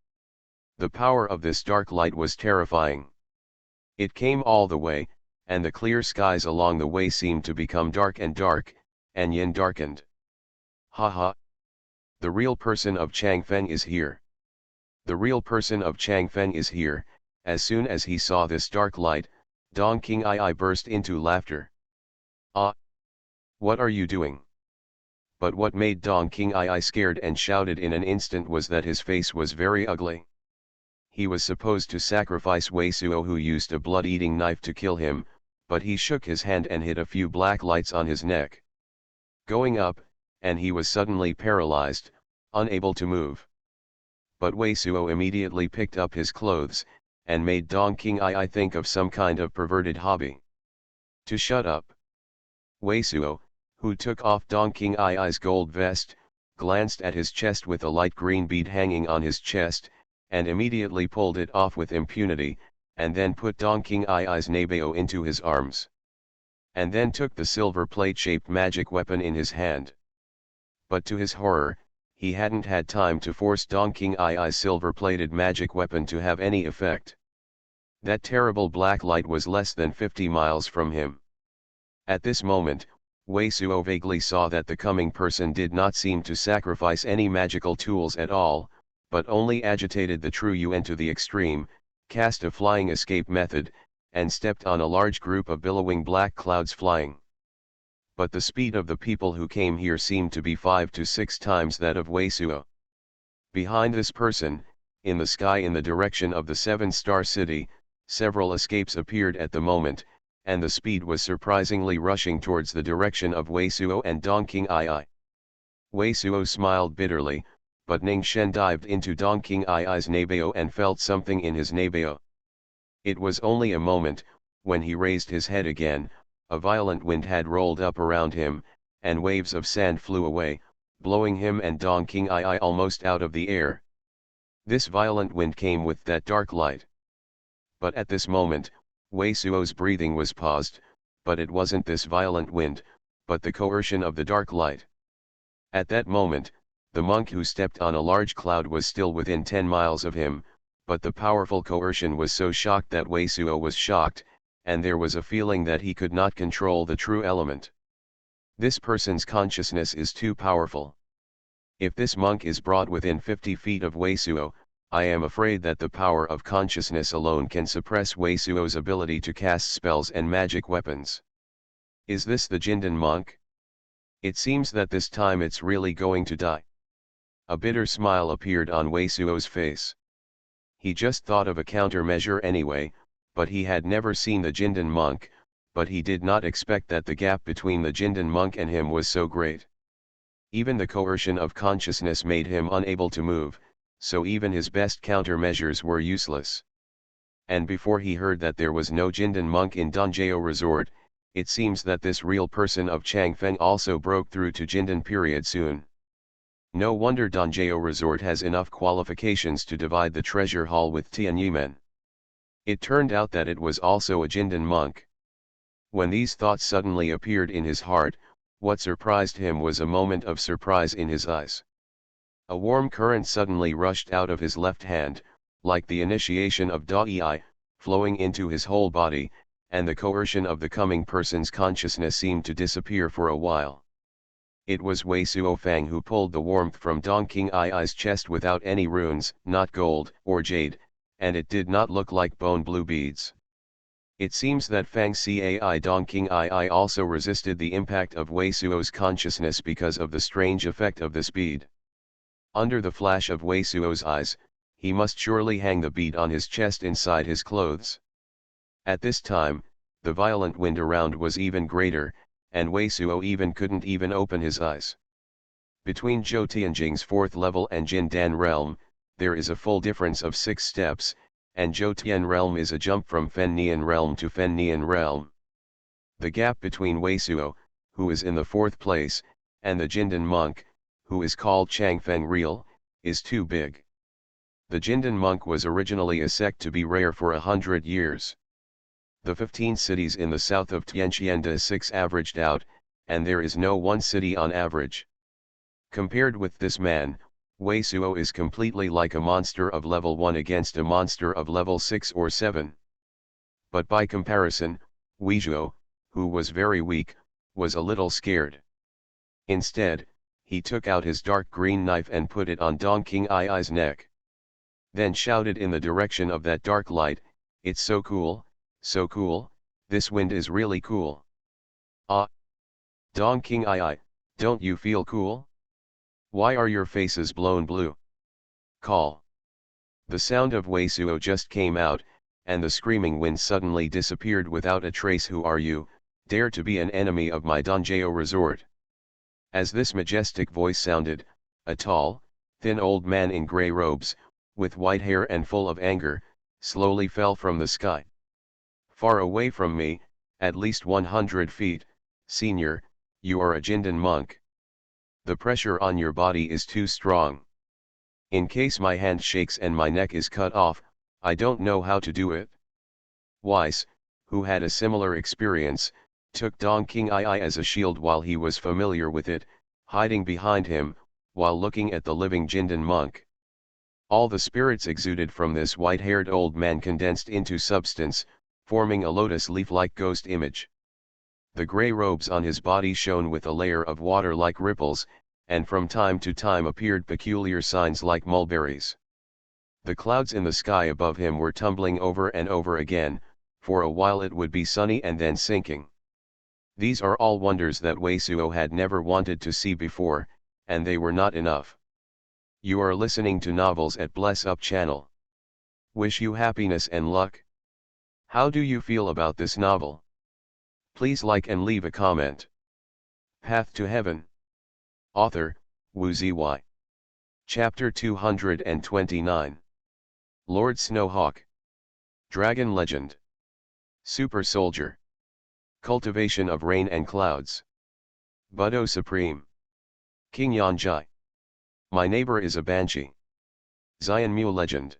The power of this dark light was terrifying. It came all the way, and the clear skies along the way seemed to become dark, and yin darkened. Ha ha! The real person of Changfeng is here. The real person of Changfeng is here. As soon as he saw this dark light, Dong King Ai burst into laughter. Ah! What are you doing? But what made Dong King Ai scared and shouted in an instant was that his face was very ugly. He was supposed to sacrifice Wei Suo, who used a blood-eating knife to kill him, but he shook his hand and hit a few black lights on his neck. Going up, and he was suddenly paralyzed, unable to move. But Wei Suo immediately picked up his clothes, and made Dong King Ai think of some kind of perverted hobby. To shut up. Wei Suo, who took off Dong King Ai's gold vest, glanced at his chest with a light green bead hanging on his chest, and immediately pulled it off with impunity, and then put Dong King Ai's Nabeo into his arms. And then took the silver plate-shaped magic weapon in his hand. But to his horror, he hadn't had time to force Dong King Ai's silver-plated magic weapon to have any effect. That terrible black light was less than 50 miles from him. At this moment, Wei Suo vaguely saw that the coming person did not seem to sacrifice any magical tools at all, but only agitated the true Yuan to the extreme, cast a flying escape method, and stepped on a large group of billowing black clouds flying. But the speed of the people who came here seemed to be 5 to 6 times that of Wei Suo. Behind this person, in the sky in the direction of the seven-star city, several escapes appeared at the moment, and the speed was surprisingly rushing towards the direction of Wei Suo and Dongqing Ai. Wei Suo smiled bitterly, but Ning Shen dived into Dongqing Ai's Nabeo and felt something in his Nabeo. It was only a moment. When he raised his head again, a violent wind had rolled up around him, and waves of sand flew away, blowing him and Dongqing Ai almost out of the air. This violent wind came with that dark light. But at this moment, Wei Suo's breathing was paused, but it wasn't this violent wind, but the coercion of the dark light. At that moment, the monk who stepped on a large cloud was still within 10 miles of him, but the powerful coercion was so shocked that Wei Suo was shocked, and there was a feeling that he could not control the true element. This person's consciousness is too powerful. If this monk is brought within 50 feet of Wei Suo, I am afraid that the power of consciousness alone can suppress Wei Suo's ability to cast spells and magic weapons. Is this the Jindan monk? It seems that this time it's really going to die. A bitter smile appeared on Wei Suo's face. He just thought of a countermeasure anyway, but he had never seen the Jindan monk, but he did not expect that the gap between the Jindan monk and him was so great. Even the coercion of consciousness made him unable to move, so even his best countermeasures were useless. And before he heard that there was no Jindan monk in Dongjao Resort, it seems that this real person of Changfeng also broke through to Jindan period soon. No wonder Dongjao Resort has enough qualifications to divide the treasure hall with Tianyumen. It turned out that it was also a Jindan monk. When these thoughts suddenly appeared in his heart, what surprised him was a moment of surprise in his eyes. A warm current suddenly rushed out of his left hand, like the initiation of Dai, flowing into his whole body, and the coercion of the coming person's consciousness seemed to disappear for a while. It was Wei Suo Fang who pulled the warmth from Dongqing Ai's chest without any runes, not gold or jade, and it did not look like bone blue beads. It seems that Fang Cai Dongqing Ai also resisted the impact of Wei Suo's consciousness because of the strange effect of this bead. Under the flash of Wei Suo's eyes, he must surely hang the bead on his chest inside his clothes. At this time, the violent wind around was even greater, and Wei Suo even couldn't even open his eyes. Between Zhou Tianjing's 4th level and Jin Dan realm, there is a full difference of 6 steps, and Zhou Tian realm is a jump from Fen Nian realm to Fen Nian realm. The gap between Wei Suo, who is in the 4th place, and the Jindan monk, who is called Changfeng Real, is too big. The Jindan monk was originally a sect to be rare for 100 years. The 15 cities in the south of Tianqianda 6 averaged out, and there is no one city on average. Compared with this man, Wei Suo is completely like a monster of level 1 against a monster of level 6 or 7. But by comparison, Wei Zhuo, who was very weak, was a little scared. Instead, he took out his dark green knife and put it on Dongqing Ai's neck. Then shouted in the direction of that dark light, "It's so cool, this wind is really cool. Ah! Dongqing Ai, don't you feel cool? Why are your faces blown blue? Call." The sound of Wei Suo just came out, and the screaming wind suddenly disappeared without a trace. "Who are you, dare to be an enemy of my Dongjao resort?" As this majestic voice sounded, a tall, thin old man in grey robes, with white hair and full of anger, slowly fell from the sky. "Far away from me, at least 100 feet, senior, you are a Jindan monk. The pressure on your body is too strong. In case my hand shakes and my neck is cut off, I don't know how to do it." Weiss, who had a similar experience, took Dongqing Ai as a shield while he was familiar with it, hiding behind him, while looking at the living Jindan monk. All the spirits exuded from this white-haired old man condensed into substance, forming a lotus leaf-like ghost image. The gray robes on his body shone with a layer of water-like ripples, and from time to time appeared peculiar signs like mulberries. The clouds in the sky above him were tumbling over and over again, for a while it would be sunny and then sinking. These are all wonders that Wei Suo had never wanted to see before, and they were not enough. You are listening to Novels at Bless Up channel. Wish you happiness and luck. How do you feel about this novel? Please like and leave a comment. Path to Heaven. Author, Wu Zy. Chapter 229. Lord Snowhawk. Dragon Legend. Super Soldier. Cultivation of Rain and Clouds. Budo Supreme. King Yanjai. My neighbor is a banshee. Xian Mu Legend.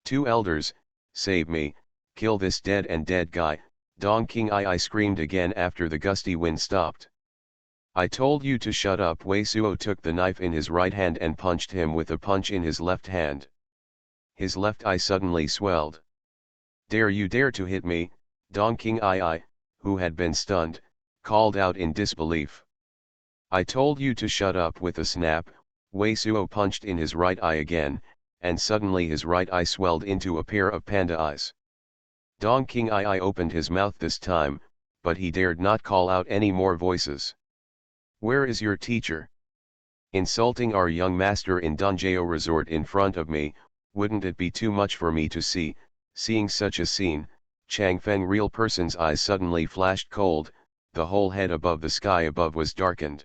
Two elders, save me, kill this dead and dead guy, Dong King I screamed again after the gusty wind stopped. I told you to shut up. Wei Suo took the knife in his right hand and punched him with a punch in his left hand. His left eye suddenly swelled. Dare you dare to hit me, Dong King I, who had been stunned, called out in disbelief. I told you to shut up. With a snap, Wei Suo punched in his right eye again, and suddenly his right eye swelled into a pair of panda eyes. Dong King I opened his mouth this time, but he dared not call out any more voices. Where is your teacher? Insulting our young master in Dongjao Resort in front of me, wouldn't it be too much for me to see? Seeing such a scene, Chang Feng real person's eyes suddenly flashed cold, the whole head above the sky above was darkened.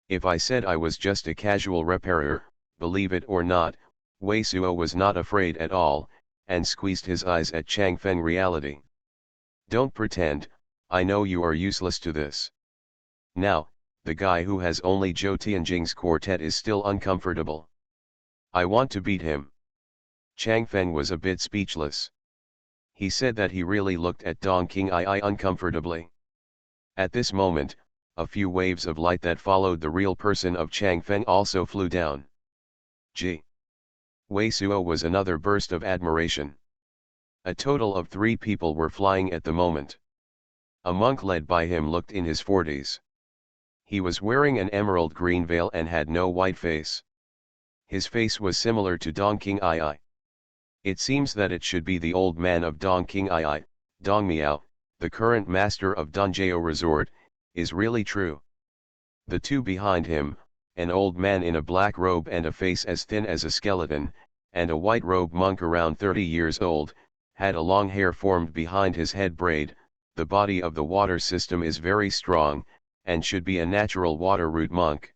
If I said I was just a casual repairer, believe it or not, Wei Suo was not afraid at all, and squeezed his eyes at Chang Feng reality. Don't pretend, I know you are useless to this. Now, the guy who has only Zhou Tianjing's quartet is still uncomfortable. I want to beat him. Chang Feng was a bit speechless. He said that he really looked at Dong King I uncomfortably. At this moment, a few waves of light that followed the real person of Chang Feng also flew down. Gee! Wei Suo was another burst of admiration. A total of 3 people were flying at the moment. A monk led by him looked in his 40s. He was wearing an emerald green veil and had no white face. His face was similar to Dong King I. It seems that it should be the old man of Dong King I, Dong Miao, the current master of Dongjao Resort, is really true. The two behind him, an old man in a black robe and a face as thin as a skeleton, and a white robe monk around 30 years old, had a long hair formed behind his head braid. The body of the water system is very strong, and should be a natural water root monk.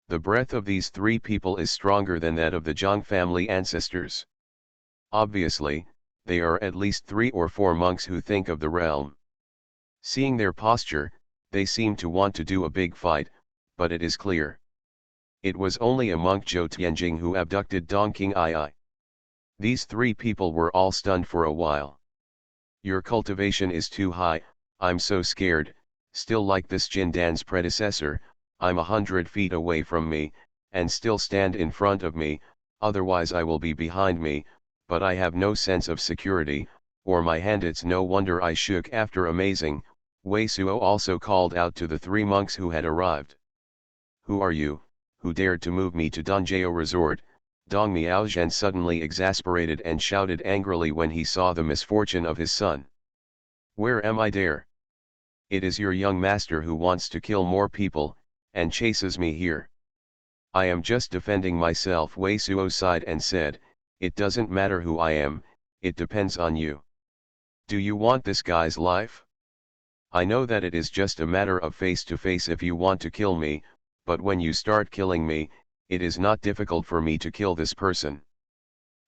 The breath of these 3 people is stronger than that of the Zhang family ancestors. Obviously, they are at least 3 or 4 monks who think of the realm. Seeing their posture, they seem to want to do a big fight, but it is clear. It was only a monk Zhou Tianjing who abducted Dong King I. These 3 people were all stunned for a while. Your cultivation is too high, I'm so scared, still like this Jin Dan's predecessor, I'm 100 feet away from me, and still stand in front of me, otherwise I will be behind me, but I have no sense of security, or my hand. It's no wonder I shook after amazing. Wei Suo also called out to the 3 monks who had arrived. Who are you, who dared to move me to Dongjao Resort? Dong Miaozhen suddenly exasperated and shouted angrily when he saw the misfortune of his son. Where am I dare? It is your young master who wants to kill more people, and chases me here. I am just defending myself. Wei Suo sighed and said, it doesn't matter who I am, it depends on you. Do you want this guy's life? I know that it is just a matter of face to face if you want to kill me, but when you start killing me, it is not difficult for me to kill this person.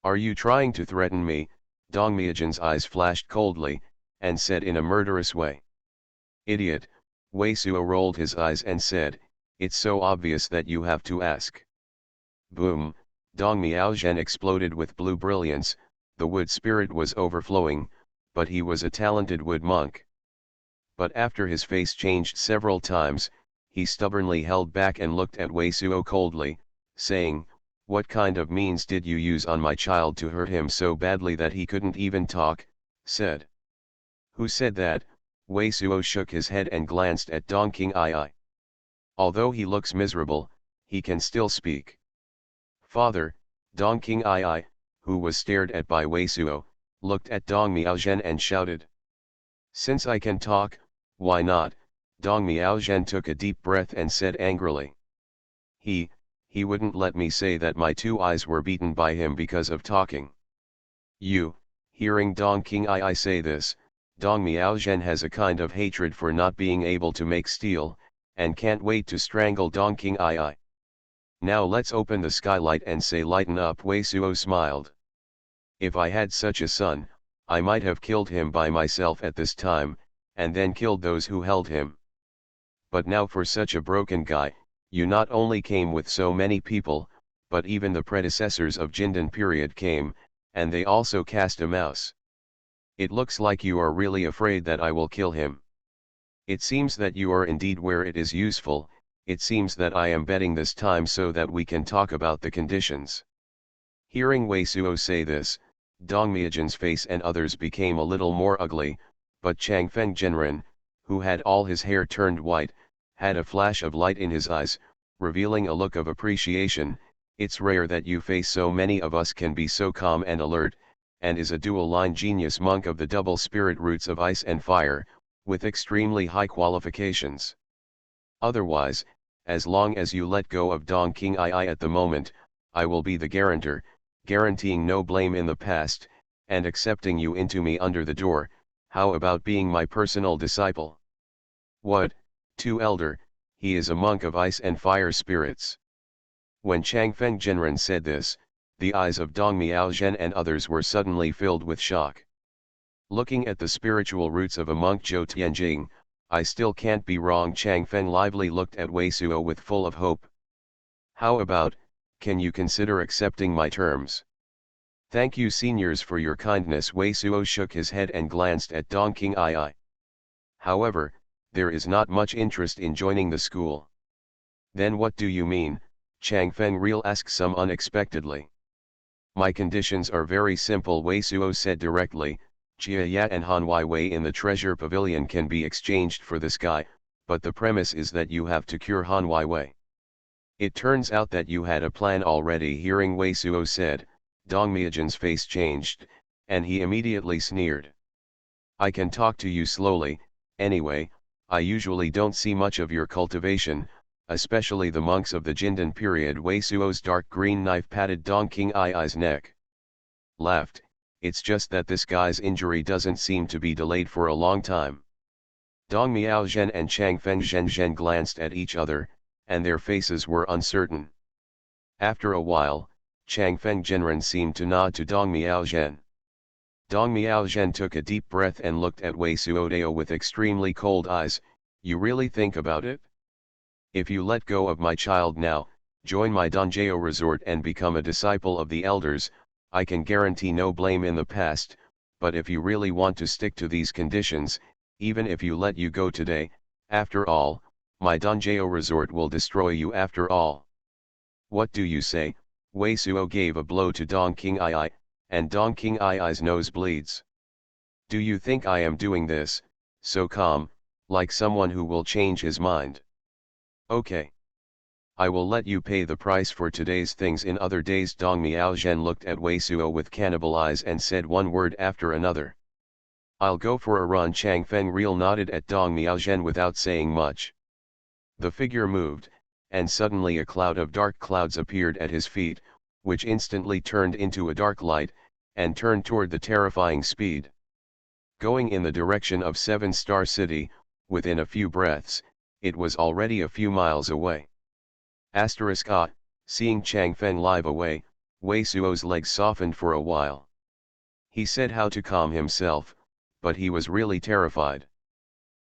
Are you trying to threaten me? Dong Miaozhen's eyes flashed coldly, and said in a murderous way. Idiot, Wei Suo rolled his eyes and said, it's so obvious that you have to ask. Boom, Dong Miaozhen exploded with blue brilliance. The wood spirit was overflowing, but he was a talented wood monk. But after his face changed several times, he stubbornly held back and looked at Wei Suo coldly, saying, what kind of means did you use on my child to hurt him so badly that he couldn't even talk? Said. Who said that? Wei Suo shook his head and glanced at Dong King Ai. Although he looks miserable, he can still speak. Father, Dong King Ai, who was stared at by Wei Suo, looked at Dong Miaozhen and shouted. Since I can talk, why not? Dong Miaozhen took a deep breath and said angrily. He wouldn't let me say that my two eyes were beaten by him because of talking. Hearing Dong King Ai say this, Dong Miaozhen has a kind of hatred for not being able to make steel, and can't wait to strangle Dong King Ai. Now let's open the skylight and say lighten up. Wei Suo smiled. If I had such a son, I might have killed him by myself at this time, and then killed those who held him. But now for such a broken guy, you not only came with so many people, but even the predecessors of Jindan period came, and they also cast a mouse. It looks like you are really afraid that I will kill him. It seems that you are indeed where it is useful. It seems that I am betting this time so that we can talk about the conditions. Hearing Wei Suo say this, Dong Miaozhen's face and others became a little more ugly, but Changfeng Genren, who had all his hair turned white, had a flash of light in his eyes, revealing a look of appreciation. It's rare that you face so many of us can be so calm and alert, and is a dual-line genius monk of the double spirit roots of ice and fire, with extremely high qualifications. Otherwise, as long as you let go of Dong King Ai at the moment, I will be the guarantor, guaranteeing no blame in the past, and accepting you into me under the door. How about being my personal disciple? What, too elder? He is a monk of ice and fire spirits. When Changfeng Genren said this, the eyes of Dong Miaozhen and others were suddenly filled with shock. Looking at the spiritual roots of a monk Zhou Tianjing, I still can't be wrong. Changfeng lively looked at Wei Suo with full of hope. How about, can you consider accepting my terms? Thank you seniors for your kindness. Wei Suo shook his head and glanced at Dong King Ai. However, there is not much interest in joining the school. Then what do you mean? Changfeng Real asked some unexpectedly. My conditions are very simple, Wei Suo said directly. Jia Ya and Han Wai Wei in the treasure pavilion can be exchanged for this guy, but the premise is that you have to cure Han Wai Wei. It turns out that you had a plan already. Hearing Wei Suo said, Dong Miaozhen's face changed, and he immediately sneered. I can talk to you slowly, anyway. I usually don't see much of your cultivation, especially the monks of the Jindan period. Wei Suo's dark green knife patted Dong King Ai's neck. Laughed. It's just that this guy's injury doesn't seem to be delayed for a long time. Dong Miaozhen and Changfeng Zhenzhen glanced at each other, and their faces were uncertain. After a while, Changfeng Genren seemed to nod to Dong Miaozhen. Dong Miaozhen took a deep breath and looked at Wei Suodeo with extremely cold eyes. You really think about it? If you let go of my child now, join my Donjeo resort and become a disciple of the elders, I can guarantee no blame in the past, but if you really want to stick to these conditions, even if you let you go today, after all, my Donjeo resort will destroy you after all. What do you say? Wei Suo gave a blow to Dong King Ai, and Dong King Ai's nose bleeds. Do you think I am doing this, so calm, like someone who will change his mind? Okay. I will let you pay the price for today's things in other days. Dong Miaozhen looked at Wei Suo with cannibal eyes and said one word after another. I'll go for a run. Changfeng Real nodded at Dong Miaozhen without saying much. The figure moved, and suddenly a cloud of dark clouds appeared at his feet, which instantly turned into a dark light, and turned toward the terrifying speed. Going in the direction of Seven Star City, within a few breaths, it was already a few miles away. Seeing Changfeng live away, Wei Suo's legs softened for a while. He said how to calm himself, but he was really terrified.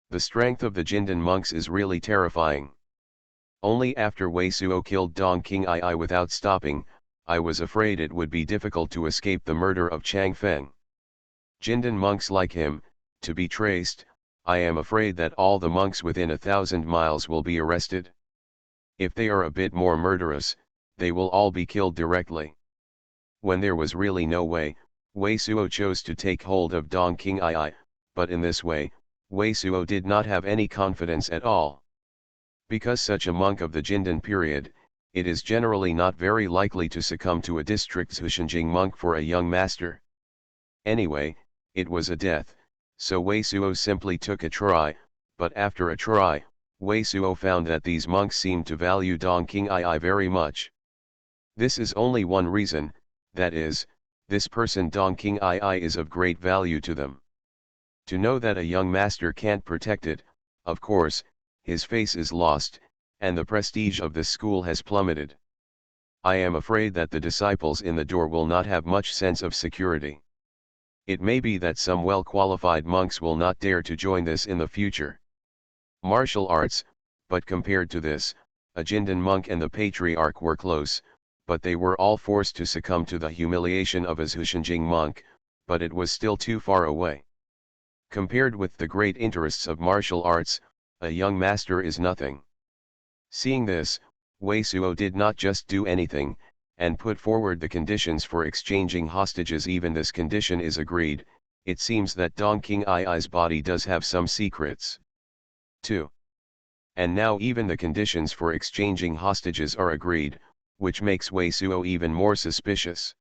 The strength of the Jindan monks is really terrifying. Only after Wei Suo killed Dong King Ai without stopping, I was afraid it would be difficult to escape the murder of Changfeng. Jindan monks like him, to be traced, I am afraid that all the monks within 1,000 miles will be arrested. If they are a bit more murderous, they will all be killed directly. When there was really no way, Wei Suo chose to take hold of Dong King Ai, but in this way, Wei Suo did not have any confidence at all. Because such a monk of the Jindan period, it is generally not very likely to succumb to a district Xuanhuan monk for a young master. Anyway, it was a death, so Wei Suo simply took a try, but after a try, Wei Suo found that these monks seemed to value Dong King Ai very much. This is only one reason, that is, this person Dong King Ai is of great value to them. To know that a young master can't protect it, of course, his face is lost, and the prestige of this school has plummeted. I am afraid that the disciples in the door will not have much sense of security. It may be that some well-qualified monks will not dare to join this in the future. Martial arts, but compared to this, a Jindan monk and the patriarch were close, but they were all forced to succumb to the humiliation of a Xuanhuan monk, but it was still too far away. Compared with the great interests of martial arts, a young master is nothing. Seeing this, Wei Suo did not just do anything, and put forward the conditions for exchanging hostages. Even this condition is agreed. It seems that Dong King Ai's body does have some secrets. 2. And now even the conditions for exchanging hostages are agreed, which makes Wei Suo even more suspicious.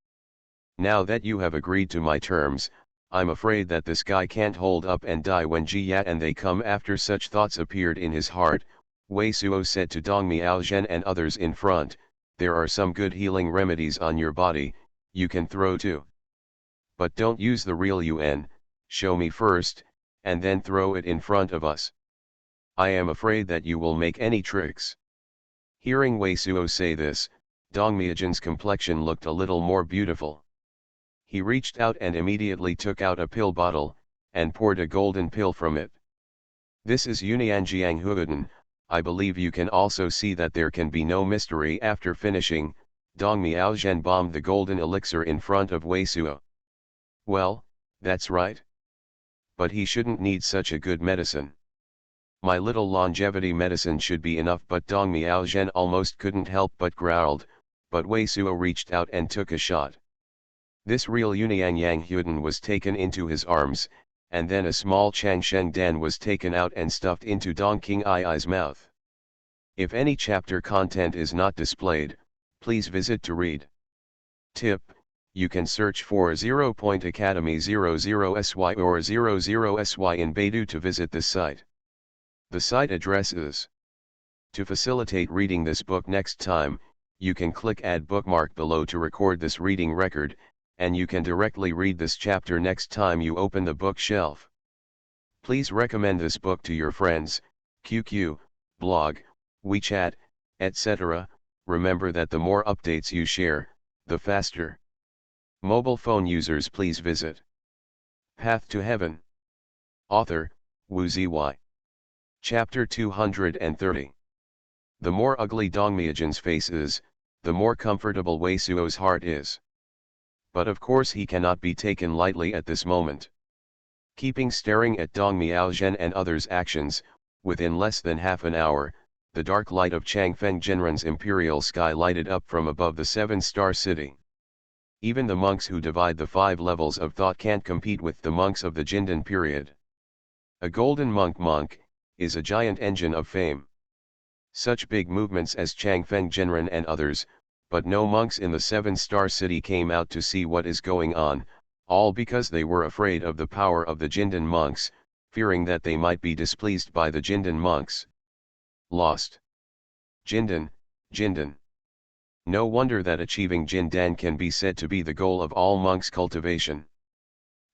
Now that you have agreed to my terms, I'm afraid that this guy can't hold up and die when Jia and they come. After such thoughts appeared in his heart, Wei Suo said to Dong Miaozhen and others in front, there are some good healing remedies on your body, you can throw too. But don't use the real Yuan, show me first, and then throw it in front of us. I am afraid that you will make any tricks. Hearing Wei Suo say this, Dong Miaozhen's complexion looked a little more beautiful. He reached out and immediately took out a pill bottle, and poured a golden pill from it. This is Yunianjiang Huiden. I believe you can also see that there can be no mystery. After finishing, Dong Miaozhen bombed the golden elixir in front of Wei Suo. Well, that's right. But he shouldn't need such a good medicine. My little longevity medicine should be enough. But Dong Miaozhen almost couldn't help but growled, but Wei Suo reached out and took a shot. This real Yunianjiang Huiden was taken into his arms, and then a small Changsheng Dan was taken out and stuffed into Dong King Ai's mouth. If any chapter content is not displayed, please visit to read. Tip: you can search for 0.academy 00sy or 00sy in Baidu to visit this site. The site address is. To facilitate reading this book next time, you can click add bookmark below to record this reading record, and you can directly read this chapter next time you open the bookshelf. Please recommend this book to your friends, QQ, blog, WeChat, etc. Remember that the more updates you share, the faster. Mobile phone users, please visit. Path to Heaven. Author, Wu Ziyi. Chapter 230. The more ugly Dong Miaozhen's face is, the more comfortable Wei Suo's heart is. But of course he cannot be taken lightly at this moment. Keeping staring at Dong Miaozhen and others' actions, within less than half an hour, the dark light of Changfeng Genren's imperial sky lighted up from above the seven-star city. Even the monks who divide the 5 levels of thought can't compete with the monks of the Jindan period. A golden monk is a giant engine of fame. Such big movements as Changfeng Genren and others, but no monks in the 7-star city came out to see what is going on, all because they were afraid of the power of the Jindan monks, fearing that they might be displeased by the Jindan monks. Lost. Jindan. No wonder that achieving Jindan can be said to be the goal of all monks' cultivation.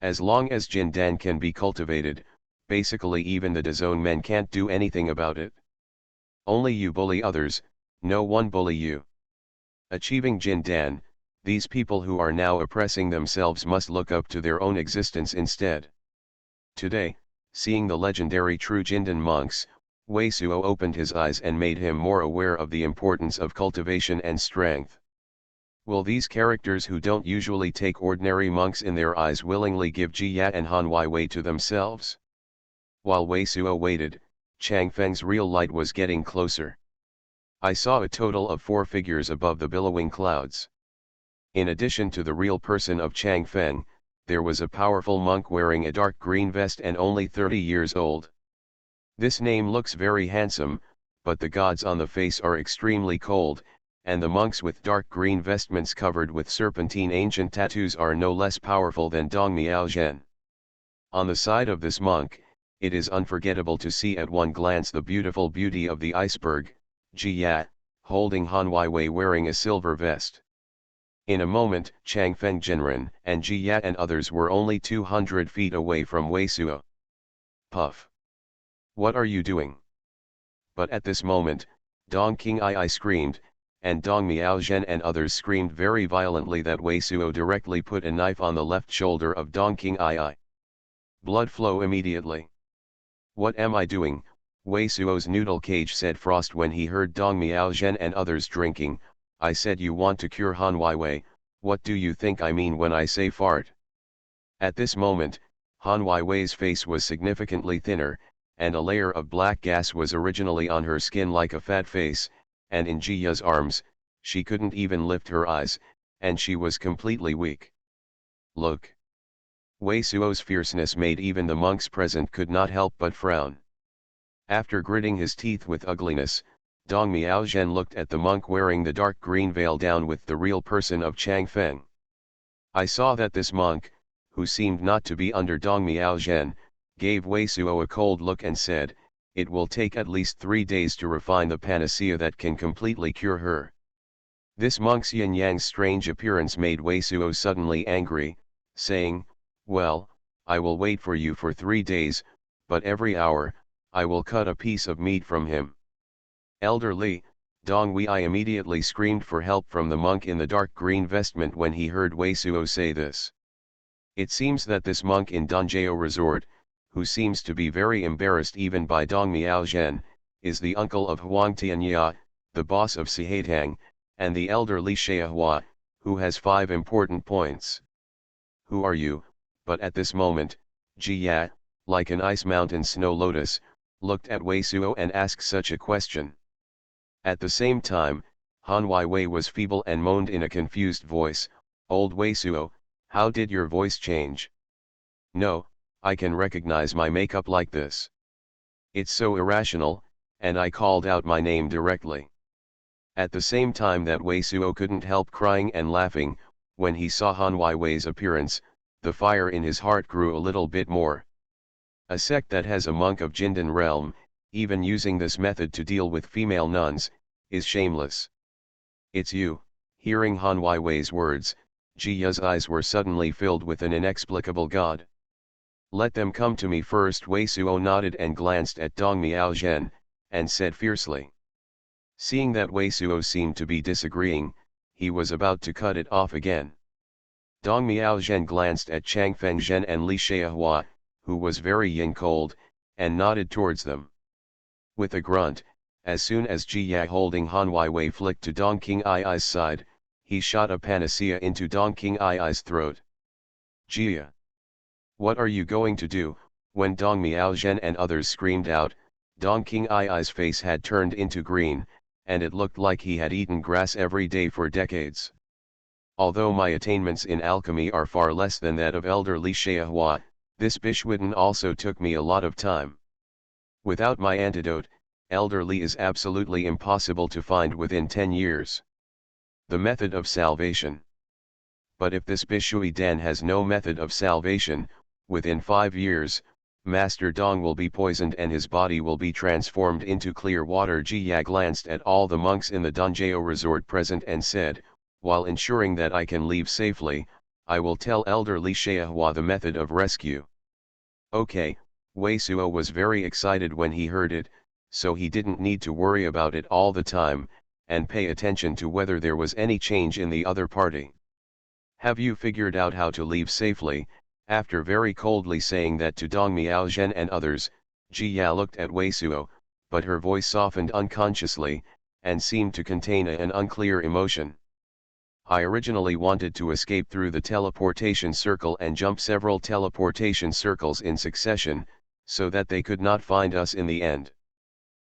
As long as Jindan can be cultivated, basically even the Dazone men can't do anything about it. Only you bully others, no one bully you. Achieving Jindan, these people who are now oppressing themselves must look up to their own existence instead. Today, seeing the legendary true Jindan monks, Wei Suo opened his eyes and made him more aware of the importance of cultivation and strength. Will these characters who don't usually take ordinary monks in their eyes willingly give Jia and Han Wei to themselves? While Wei Suo waited, Changfeng's real light was getting closer. I saw a total of 4 figures above the billowing clouds. In addition to the real person of Changfeng, there was a powerful monk wearing a dark green vest and only 30 years old. This name looks very handsome, but the gods on the face are extremely cold, and the monks with dark green vestments covered with serpentine ancient tattoos are no less powerful than Dong Miao Zhen. On the side of this monk, it is unforgettable to see at one glance the beautiful beauty of the iceberg, Jia, holding Han Weiwei wearing a silver vest. In a moment, Chang Feng Jinren and Jia and others were only 200 feet away from Wei Suo. Puff! What are you doing? But at this moment, Dong King Ai screamed, and Dong Miao Zhen and others screamed very violently that Wei Suo directly put a knife on the left shoulder of Dong King Ai. Blood flow immediately. What am I doing? Wei Suo's noodle cage said Frost when he heard Dong Miao Zhen and others drinking. I said you want to cure Han Weiwei, what do you think I mean when I say fart? At this moment, Han Weiwei's face was significantly thinner, and a layer of black gas was originally on her skin like a fat face, and in Jiya's arms, she couldn't even lift her eyes, and she was completely weak. Look! Wei Suo's fierceness made even the monks present could not help but frown. After gritting his teeth with ugliness, Dong Miao Zhen looked at the monk wearing the dark green veil down with the real person of Chang Feng. I saw that this monk, who seemed not to be under Dong Miao Zhen, gave Wei Suo a cold look and said, it will take at least 3 days to refine the panacea that can completely cure her. This monk's yin-yang's strange appearance made Wei Suo suddenly angry, saying, well, I will wait for you for 3 days, but every hour, I will cut a piece of meat from him. Elderly, Dong Wei immediately screamed for help from the monk in the dark green vestment when he heard Wei Suo say this. It seems that this monk in Danjiao Resort, who seems to be very embarrassed even by Dong Miao Zhen, is the uncle of Huang Tianya, the boss of Sihaitang, and the elder Li Xiahua, who has 5 important points. Who are you? But at this moment, Jia, like an ice mountain snow lotus, looked at Wei Suo and asked such a question. At the same time, Han Weiwei was feeble and moaned in a confused voice, Old Wei Suo, how did your voice change? No, I can recognize my makeup like this. It's so irrational, and I called out my name directly. At the same time that Wei Suo couldn't help crying and laughing, when he saw Han Weiwei's appearance, the fire in his heart grew a little bit more. A sect that has a monk of Jindan realm, even using this method to deal with female nuns, is shameless. It's you. Hearing Han Weiwei's words, Jiya's eyes were suddenly filled with an inexplicable god. Let them come to me first. Wei Suo nodded and glanced at Dong Miao Zhen, and said fiercely. Seeing that Wei Suo seemed to be disagreeing, he was about to cut it off again. Dong Miao Zhen glanced at Chang Feng Zhen and Li Xiahua, who was very yin cold, and nodded towards them. With a grunt, as soon as Jia holding Han Weiwei flicked to Dong King Ai's side, he shot a panacea into Dong King Ai's throat. Jia! What are you going to do? When Dong Miao Zhen and others screamed out, Dong King Ai's face had turned into green, and it looked like he had eaten grass every day for decades. Although my attainments in alchemy are far less than that of elder Li Xiahua, this Bishwitten also took me a lot of time. Without my antidote, elder Li is absolutely impossible to find within 10 years. The method of salvation. But if this Bishui Dan has no method of salvation, within 5 years, Master Dong will be poisoned and his body will be transformed into clear water. Jia glanced at all the monks in the Danjiao resort present and said, while ensuring that I can leave safely, I will tell elder Li Xiahua the method of rescue. Okay, Wei Suo was very excited when he heard it, so he didn't need to worry about it all the time, and pay attention to whether there was any change in the other party. Have you figured out how to leave safely? After very coldly saying that to Dong Miao Zhen and others, Jia looked at Wei Suo, but her voice softened unconsciously, and seemed to contain an unclear emotion. I originally wanted to escape through the teleportation circle and jump several teleportation circles in succession, so that they could not find us in the end.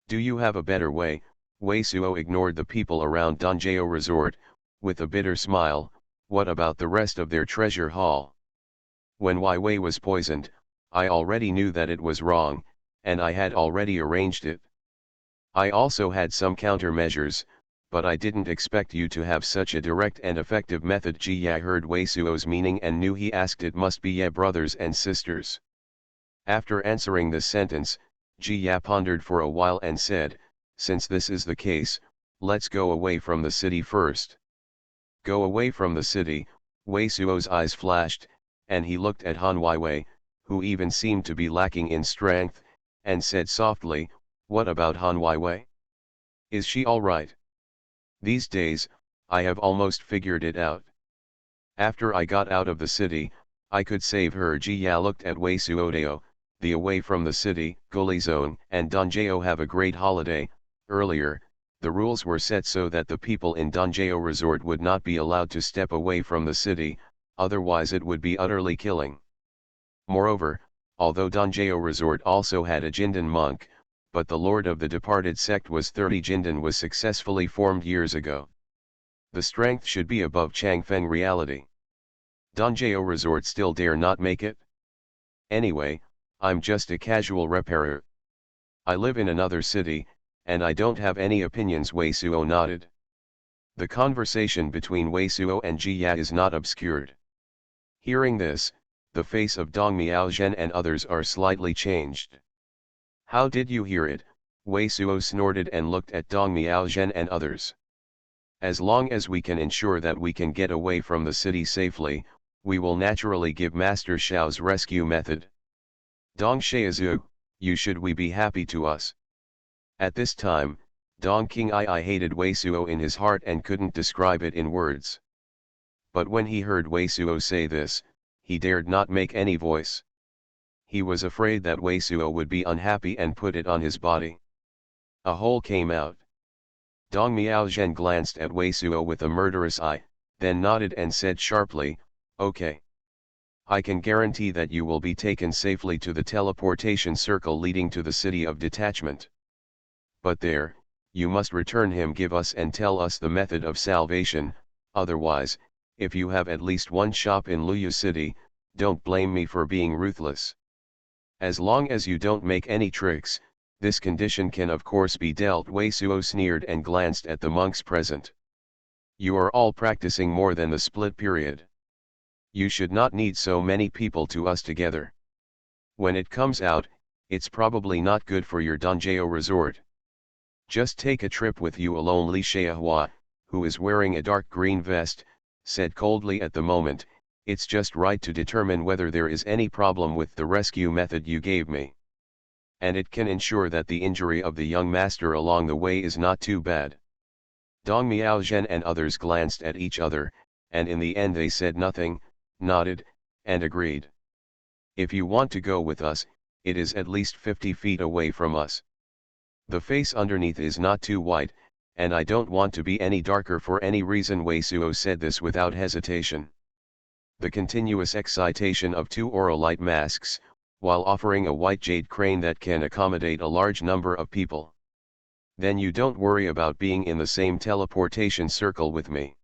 Do you have a better way? Wei Suo ignored the people around Danjiao Resort, with a bitter smile. What about the rest of their treasure haul? When Wei Wei was poisoned, I already knew that it was wrong, and I had already arranged it. I also had some countermeasures, but I didn't expect you to have such a direct and effective method. Jia heard Wei Suo's meaning and knew he asked it must be Ye brothers and sisters. After answering this sentence, Jia pondered for a while and said, since this is the case, let's go away from the city first. Go away from the city, Wei Suo's eyes flashed, and he looked at Han Weiwei, who even seemed to be lacking in strength, and said softly, what about Han Weiwei? Is she all right? These days, I have almost figured it out. After I got out of the city, I could save her. Jia looked at Wei Suodeo, the away from the city, Goli Zone and Dongjao have a great holiday. Earlier, the rules were set so that the people in Dongjao Resort would not be allowed to step away from the city, otherwise it would be utterly killing. Moreover, although Dongjao Resort also had a Jindan monk, but the lord of the departed sect was 30 Jindan was successfully formed years ago. The strength should be above Changfeng reality. Dongjao Resort still dare not make it? Anyway, I'm just a casual repairer. I live in another city, and I don't have any opinions. Wei Suo nodded. The conversation between Wei Suo and Jia is not obscured. Hearing this, the face of Dong Miaozhen and others are slightly changed. How did you hear it? Wei Suo snorted and looked at Dong Miaozhen and others. As long as we can ensure that we can get away from the city safely, we will naturally give Master Xiao's rescue method. Dong Xiaozu, you should we be happy to us? At this time, Dong King I hated Wei Suo in his heart and couldn't describe it in words. But when he heard Wei Suo say this, he dared not make any voice. He was afraid that Wei Suo would be unhappy and put it on his body. A hole came out. Dong Miaozhen glanced at Wei Suo with a murderous eye, then nodded and said sharply, okay. I can guarantee that you will be taken safely to the teleportation circle leading to the city of detachment. But there, you must return him, give us and tell us the method of salvation, otherwise, if you have at least one shop in Luyu City, don't blame me for being ruthless. As long as you don't make any tricks, this condition can of course be dealt. Wei Suo sneered and glanced at the monks present. You are all practicing more than the split period. You should not need so many people to us together. When it comes out, it's probably not good for your Dongjao resort. Just take a trip with you alone. Li Xiahua, who is wearing a dark green vest, said coldly at the moment, it's just right to determine whether there is any problem with the rescue method you gave me. And it can ensure that the injury of the young master along the way is not too bad. Dong Miaozhen and others glanced at each other, and in the end they said nothing, nodded, and agreed. If you want to go with us, it is at least 50 feet away from us. The face underneath is not too white, and I don't want to be any darker for any reason. Wei Suo said this without hesitation. The continuous excitation of 2 aurolite masks, while offering a white jade crane that can accommodate a large number of people. Then you don't worry about being in the same teleportation circle with me.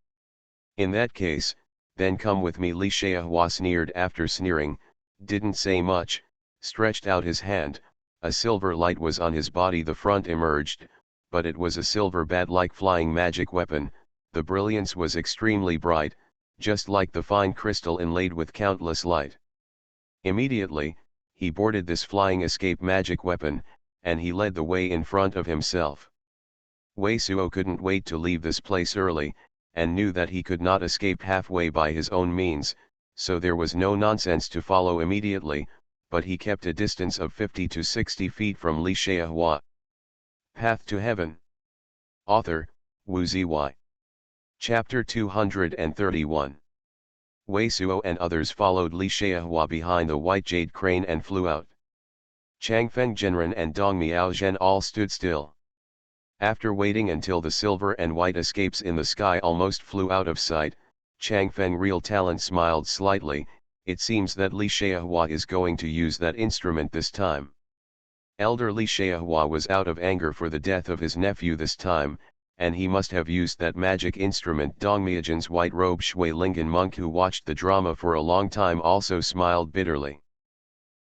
In that case, then come with me. Li Xiahua sneered after sneering, didn't say much, stretched out his hand, a silver light was on his body. The front emerged, but it was a silver bat-like flying magic weapon. The brilliance was extremely bright, just like the fine crystal inlaid with countless light. Immediately, he boarded this flying escape magic weapon, and he led the way in front of himself. Wei Suo couldn't wait to leave this place early, and knew that he could not escape halfway by his own means, so there was no nonsense to follow immediately, but he kept a distance of 50 to 60 feet from Li Xiahua. Path to Heaven. Author, Wu Ziyi. Chapter 231. Wei Suo and others followed Li Xiahua behind the white jade crane and flew out. Changfeng Genren and Dong Miaozhen all stood still. After waiting until the silver and white escapes in the sky almost flew out of sight, Changfeng Real Talent smiled slightly. It seems that Li Xiahua is going to use that instrument this time. Elder Li Xiahua was out of anger for the death of his nephew this time, and he must have used that magic instrument. Dongmyeon's white-robed Shui-Lingen monk who watched the drama for a long time also smiled bitterly.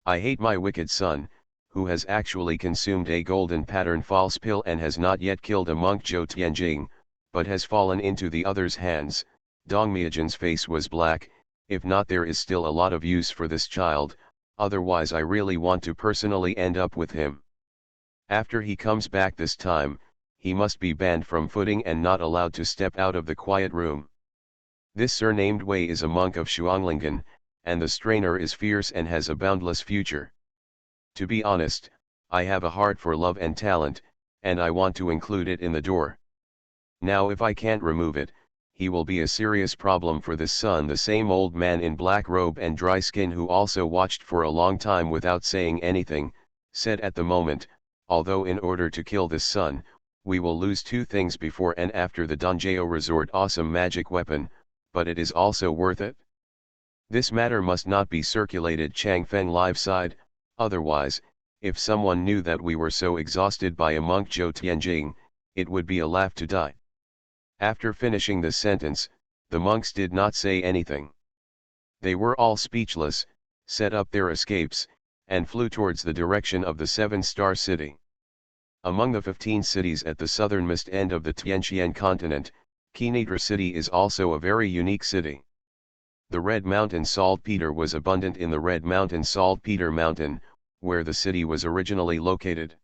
I hate my wicked son, who has actually consumed a golden pattern false pill and has not yet killed a monk Zhou Tianjing, but has fallen into the other's hands. Dongmyeon's face was black. If not, there is still a lot of use for this child, otherwise I really want to personally end up with him. After he comes back this time, he must be banned from footing and not allowed to step out of the quiet room. This surnamed Wei is a monk of Xuanlingen, and the strainer is fierce and has a boundless future. To be honest, I have a heart for love and talent, and I want to include it in the door. Now if I can't remove it, he will be a serious problem for this son. The same old man in black robe and dry skin who also watched for a long time without saying anything, said at the moment, although in order to kill this son, we will lose two things before and after the Dongjao resort awesome magic weapon, but it is also worth it. This matter must not be circulated. Chang Feng Live sighed, otherwise, if someone knew that we were so exhausted by a monk Zhou Tianjing, it would be a laugh to die. After finishing this sentence, the monks did not say anything. They were all speechless, set up their escapes, and flew towards the direction of the seven-star city. Among the 15 cities at the southernmost end of the Tianqian continent, Qinitra City is also a very unique city. The red mountain saltpeter was abundant in the red mountain saltpeter mountain, where the city was originally located.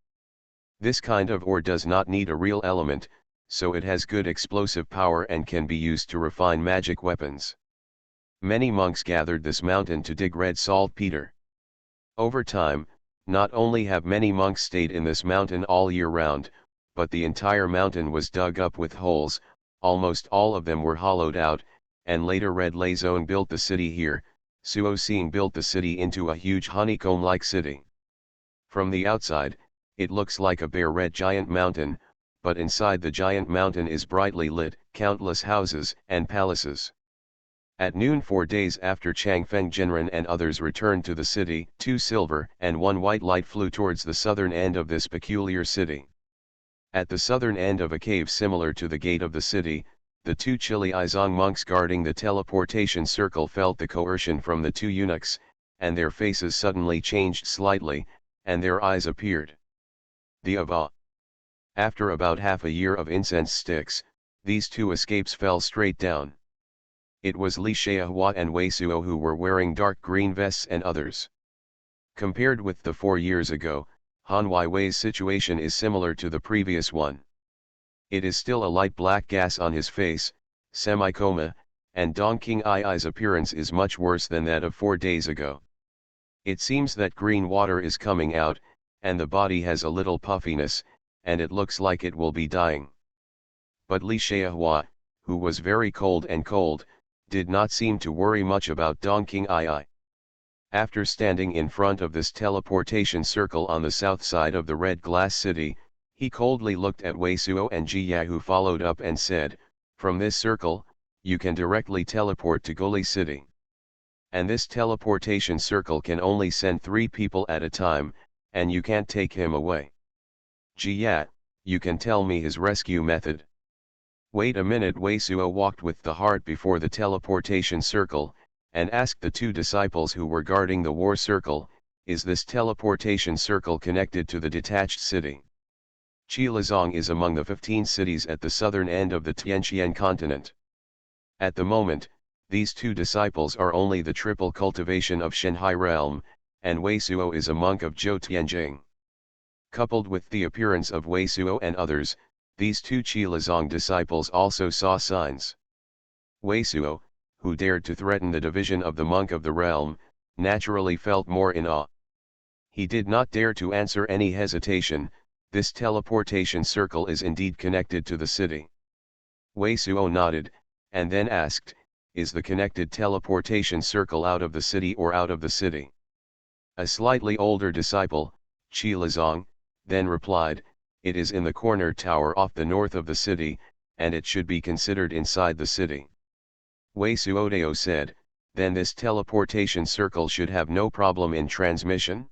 This kind of ore does not need a real element, so it has good explosive power and can be used to refine magic weapons. Many monks gathered this mountain to dig red saltpeter. Over time, not only have many monks stayed in this mountain all year round, but the entire mountain was dug up with holes, almost all of them were hollowed out, and later Red Lazone built the city here. Suo Xing built the city into a huge honeycomb-like city. From the outside, it looks like a bare red giant mountain, but inside the giant mountain is brightly lit, countless houses and palaces. At noon 4 days after Chang Feng Genren and others returned to the city, 2 silver and 1 white light flew towards the southern end of this peculiar city. At the southern end of a cave similar to the gate of the city, the 2 Chili Izong monks guarding the teleportation circle felt the coercion from the 2 eunuchs, and their faces suddenly changed slightly, and their eyes appeared. The of awe. After about half a year of incense sticks, these 2 escapes fell straight down. It was Li Xiahua and Wei Suo who were wearing dark green vests and others. Compared with the 4 years ago, Han Weiwei's situation is similar to the previous one. It is still a light black gas on his face, semi-coma, and Dong Qing's appearance is much worse than that of 4 days ago. It seems that green water is coming out, and the body has a little puffiness, and it looks like it will be dying. But Li Xiahua, who was very cold, did not seem to worry much about Dong Qing'ai. After standing in front of this teleportation circle on the south side of the red glass city, he coldly looked at Wei Suo and Jia who followed up and said, "From this circle, you can directly teleport to Goli City. And this teleportation circle can only send 3 people at a time, and you can't take him away. Jia, you can tell me his rescue method." Wait a minute. Wei Suo walked with the heart before the teleportation circle, and asked the 2 disciples who were guarding the war circle, "Is this teleportation circle connected to the detached city?" Qilazong is among the 15 cities at the southern end of the Tianqian continent. At the moment, these 2 disciples are only the triple cultivation of Shanhai realm, and Wei Suo is a monk of Zhou Tianjing. Coupled with the appearance of Wei Suo and others, these 2 Qilazong disciples also saw signs. Wei Suo, who dared to threaten the division of the monk of the realm, naturally felt more in awe. He did not dare to answer any hesitation. This teleportation circle is indeed connected to the city. Wei Suo nodded, and then asked, "Is the connected teleportation circle out of the city or out of the city?" A slightly older disciple, Qilazong, then replied, "It is in the corner tower off the north of the city, and it should be considered inside the city." Wei Suodeo said, "Then this teleportation circle should have no problem in transmission?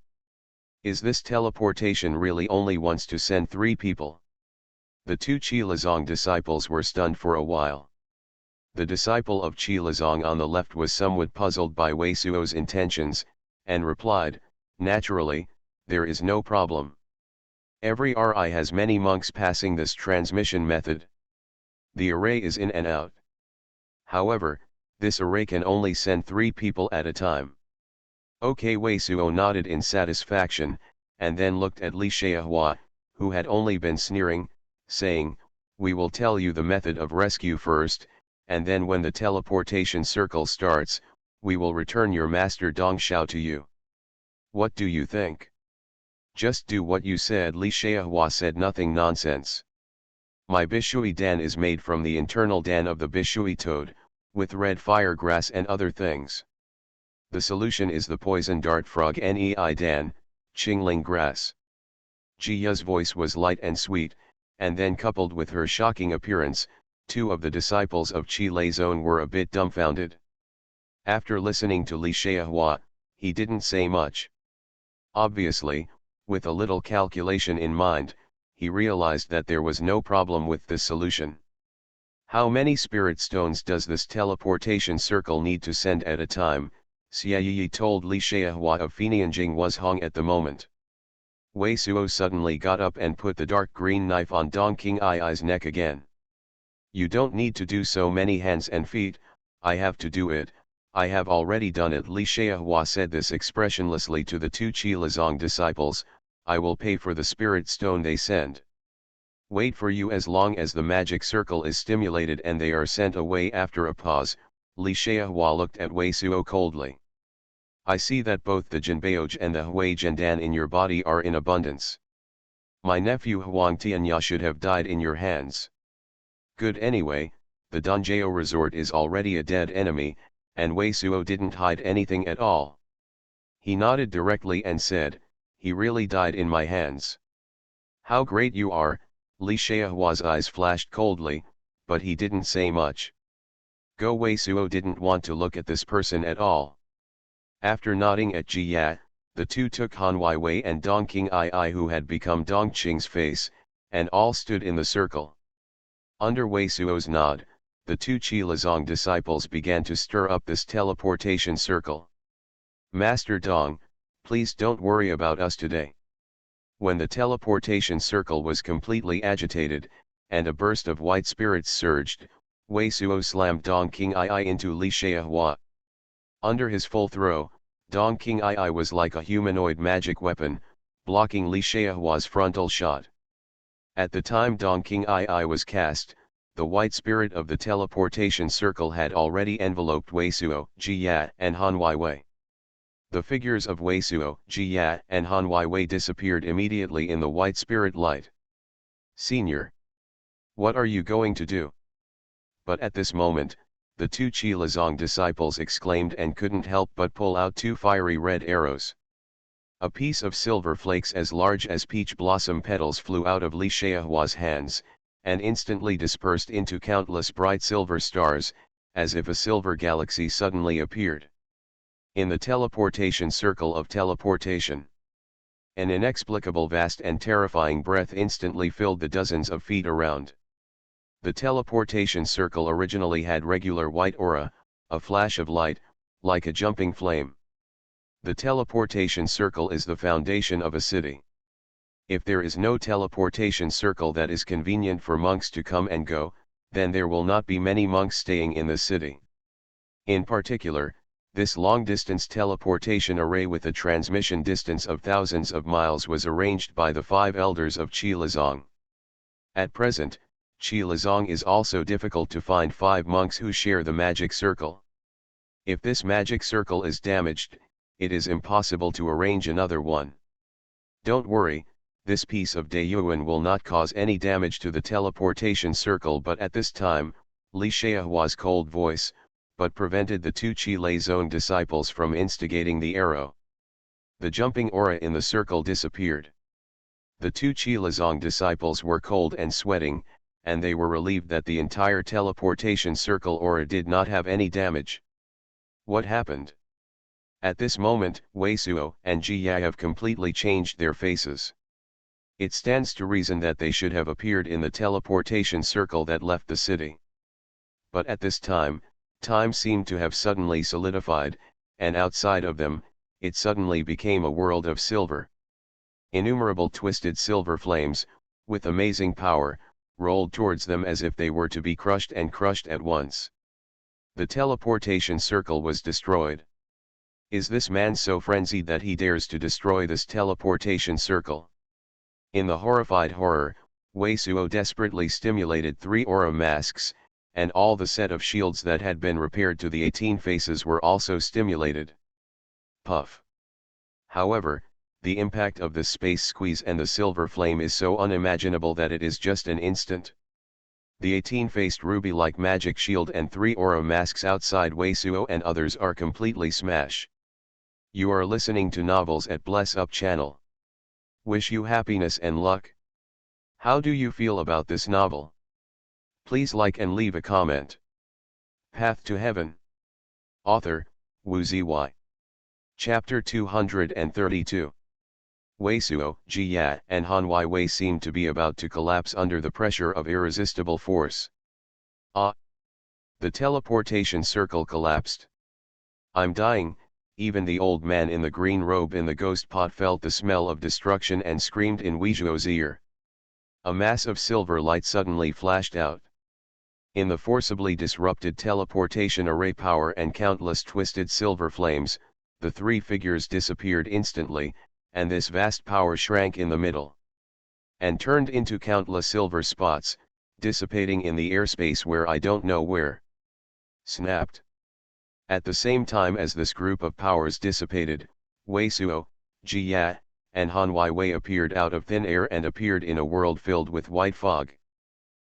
Is this teleportation really only wants to send 3 people?" The two Qilazong disciples were stunned for a while. The disciple of Qilazong on the left was somewhat puzzled by Wei Suo's intentions, and replied, "Naturally, there is no problem. Every RI has many monks passing this transmission method. The array is in and out. However, this array can only send 3 people at a time." OK, Wei Suo nodded in satisfaction, and then looked at Li Xiahua, who had only been sneering, saying, "We will tell you the method of rescue first, and then when the teleportation circle starts, we will return your master Dong Xiao to you. What do you think?" "Just do what you said." Li Xiahua said, "Nothing nonsense. My Bishui Dan is made from the internal Dan of the Bishui toad, with red fire grass and other things. The solution is the poison dart frog Nei Dan, Qingling grass." Jiya's voice was light and sweet, and then coupled with her shocking appearance, 2 of the disciples of Qi Leizone were a bit dumbfounded. After listening to Li Xiahua, he didn't say much. Obviously, with a little calculation in mind, he realized that there was no problem with this solution. "How many spirit stones does this teleportation circle need to send at a time?" Xia Yi told Li Xiahua of Fenianjing was Hong at the moment. Wei Suo suddenly got up and put the dark green knife on Dong King Ai's neck again. "You don't need to do so many hands and feet, I have to do it, I have already done it." Li Xiahua said this expressionlessly to the 2 Qilazong disciples, "I will pay for the spirit stone they send. Wait for you as long as the magic circle is stimulated and they are sent away." After a pause, Li Xiahua looked at Wei Suo coldly. "I see that both the Jinbaoj and the Hui Jindan in your body are in abundance. My nephew Huang Tianya should have died in your hands. Good, anyway, the Dongjao resort is already a dead enemy, and Wei Suo didn't hide anything at all. He nodded directly and said, 'He really died in my hands.' How great you are." Li Xiahua's eyes flashed coldly, but he didn't say much. Go Wei Suo didn't want to look at this person at all. After nodding at Ji Ya, the 2 took Han Wei and Dong King Ai who had become Dong Qing's face, and all stood in the circle. Under Wei Suo's nod, the 2 Qilazong disciples began to stir up this teleportation circle. "Master Dong, please don't worry about us today." When the teleportation circle was completely agitated, and a burst of white spirits surged, Wei Suo slammed Dong King Ai into Li Xiahua. Under his full throw, Dong King Ai was like a humanoid magic weapon, blocking Li Xiahua's frontal shot. At the time Dong King Ai was cast, the white spirit of the teleportation circle had already enveloped Wei Suo, Ji Ya, and Han Wei. The figures of Wei Suo, Ji Ya, and Han Wei disappeared immediately in the white spirit light. "Senior, what are you going to do?" But at this moment, the 2 Qilazong disciples exclaimed and couldn't help but pull out 2 fiery red arrows. A piece of silver flakes as large as peach blossom petals flew out of Li Xiahua's hands, and instantly dispersed into countless bright silver stars, as if a silver galaxy suddenly appeared in the teleportation circle of teleportation. An inexplicable vast and terrifying breath instantly filled the dozens of feet around. The teleportation circle originally had regular white aura, a flash of light, like a jumping flame. The teleportation circle is the foundation of a city. If there is no teleportation circle that is convenient for monks to come and go, then there will not be many monks staying in the city. In particular, this long-distance teleportation array with a transmission distance of thousands of miles was arranged by the 5 elders of Qilazong. At present, Qilazong is also difficult to find 5 monks who share the magic circle. If this magic circle is damaged, it is impossible to arrange another one. Don't worry, this piece of Dayuan will not cause any damage to the teleportation circle, but at this time, Li Xiahua's cold voice, but prevented the 2 Qilazong disciples from instigating the arrow. The jumping aura in the circle disappeared. The 2 Qilazong disciples were cold and sweating, and they were relieved that the entire teleportation circle aura did not have any damage. What happened? At this moment, Wei Suo and Ji Ya have completely changed their faces. It stands to reason that they should have appeared in the teleportation circle that left the city. But at this time, time seemed to have suddenly solidified, and outside of them, it suddenly became a world of silver. Innumerable twisted silver flames, with amazing power, rolled towards them as if they were to be crushed and crushed at once. The teleportation circle was destroyed. Is this man so frenzied that he dares to destroy this teleportation circle? In the horrified horror, Wei Suo desperately stimulated 3 aura masks, and all the set of shields that had been repaired to the 18 faces were also stimulated. Puff. However, the impact of this space squeeze and the silver flame is so unimaginable that it is just an instant. The 18-faced ruby-like magic shield and 3 aura masks outside Wei Suo and others are completely smash. You are listening to Novels at Bless Up channel. Wish you happiness and luck. How do you feel about this novel? Please like and leave a comment. Path to Heaven. Author, Wu Zy. Chapter 232. Wei Suo, Jia, and Han Wei seemed to be about to collapse under the pressure of irresistible force. Ah! The teleportation circle collapsed. I'm dying. Even the old man in the green robe in the ghost pot felt the smell of destruction and screamed in Wei Suo's ear. A mass of silver light suddenly flashed out. In the forcibly disrupted teleportation array power and countless twisted silver flames, the 3 figures disappeared instantly, and this vast power shrank in the middle. And turned into countless silver spots, dissipating in the airspace where I don't know where. Snapped. At the same time as this group of powers dissipated, Wei Suo, Jia, and Han Wei appeared out of thin air and appeared in a world filled with white fog.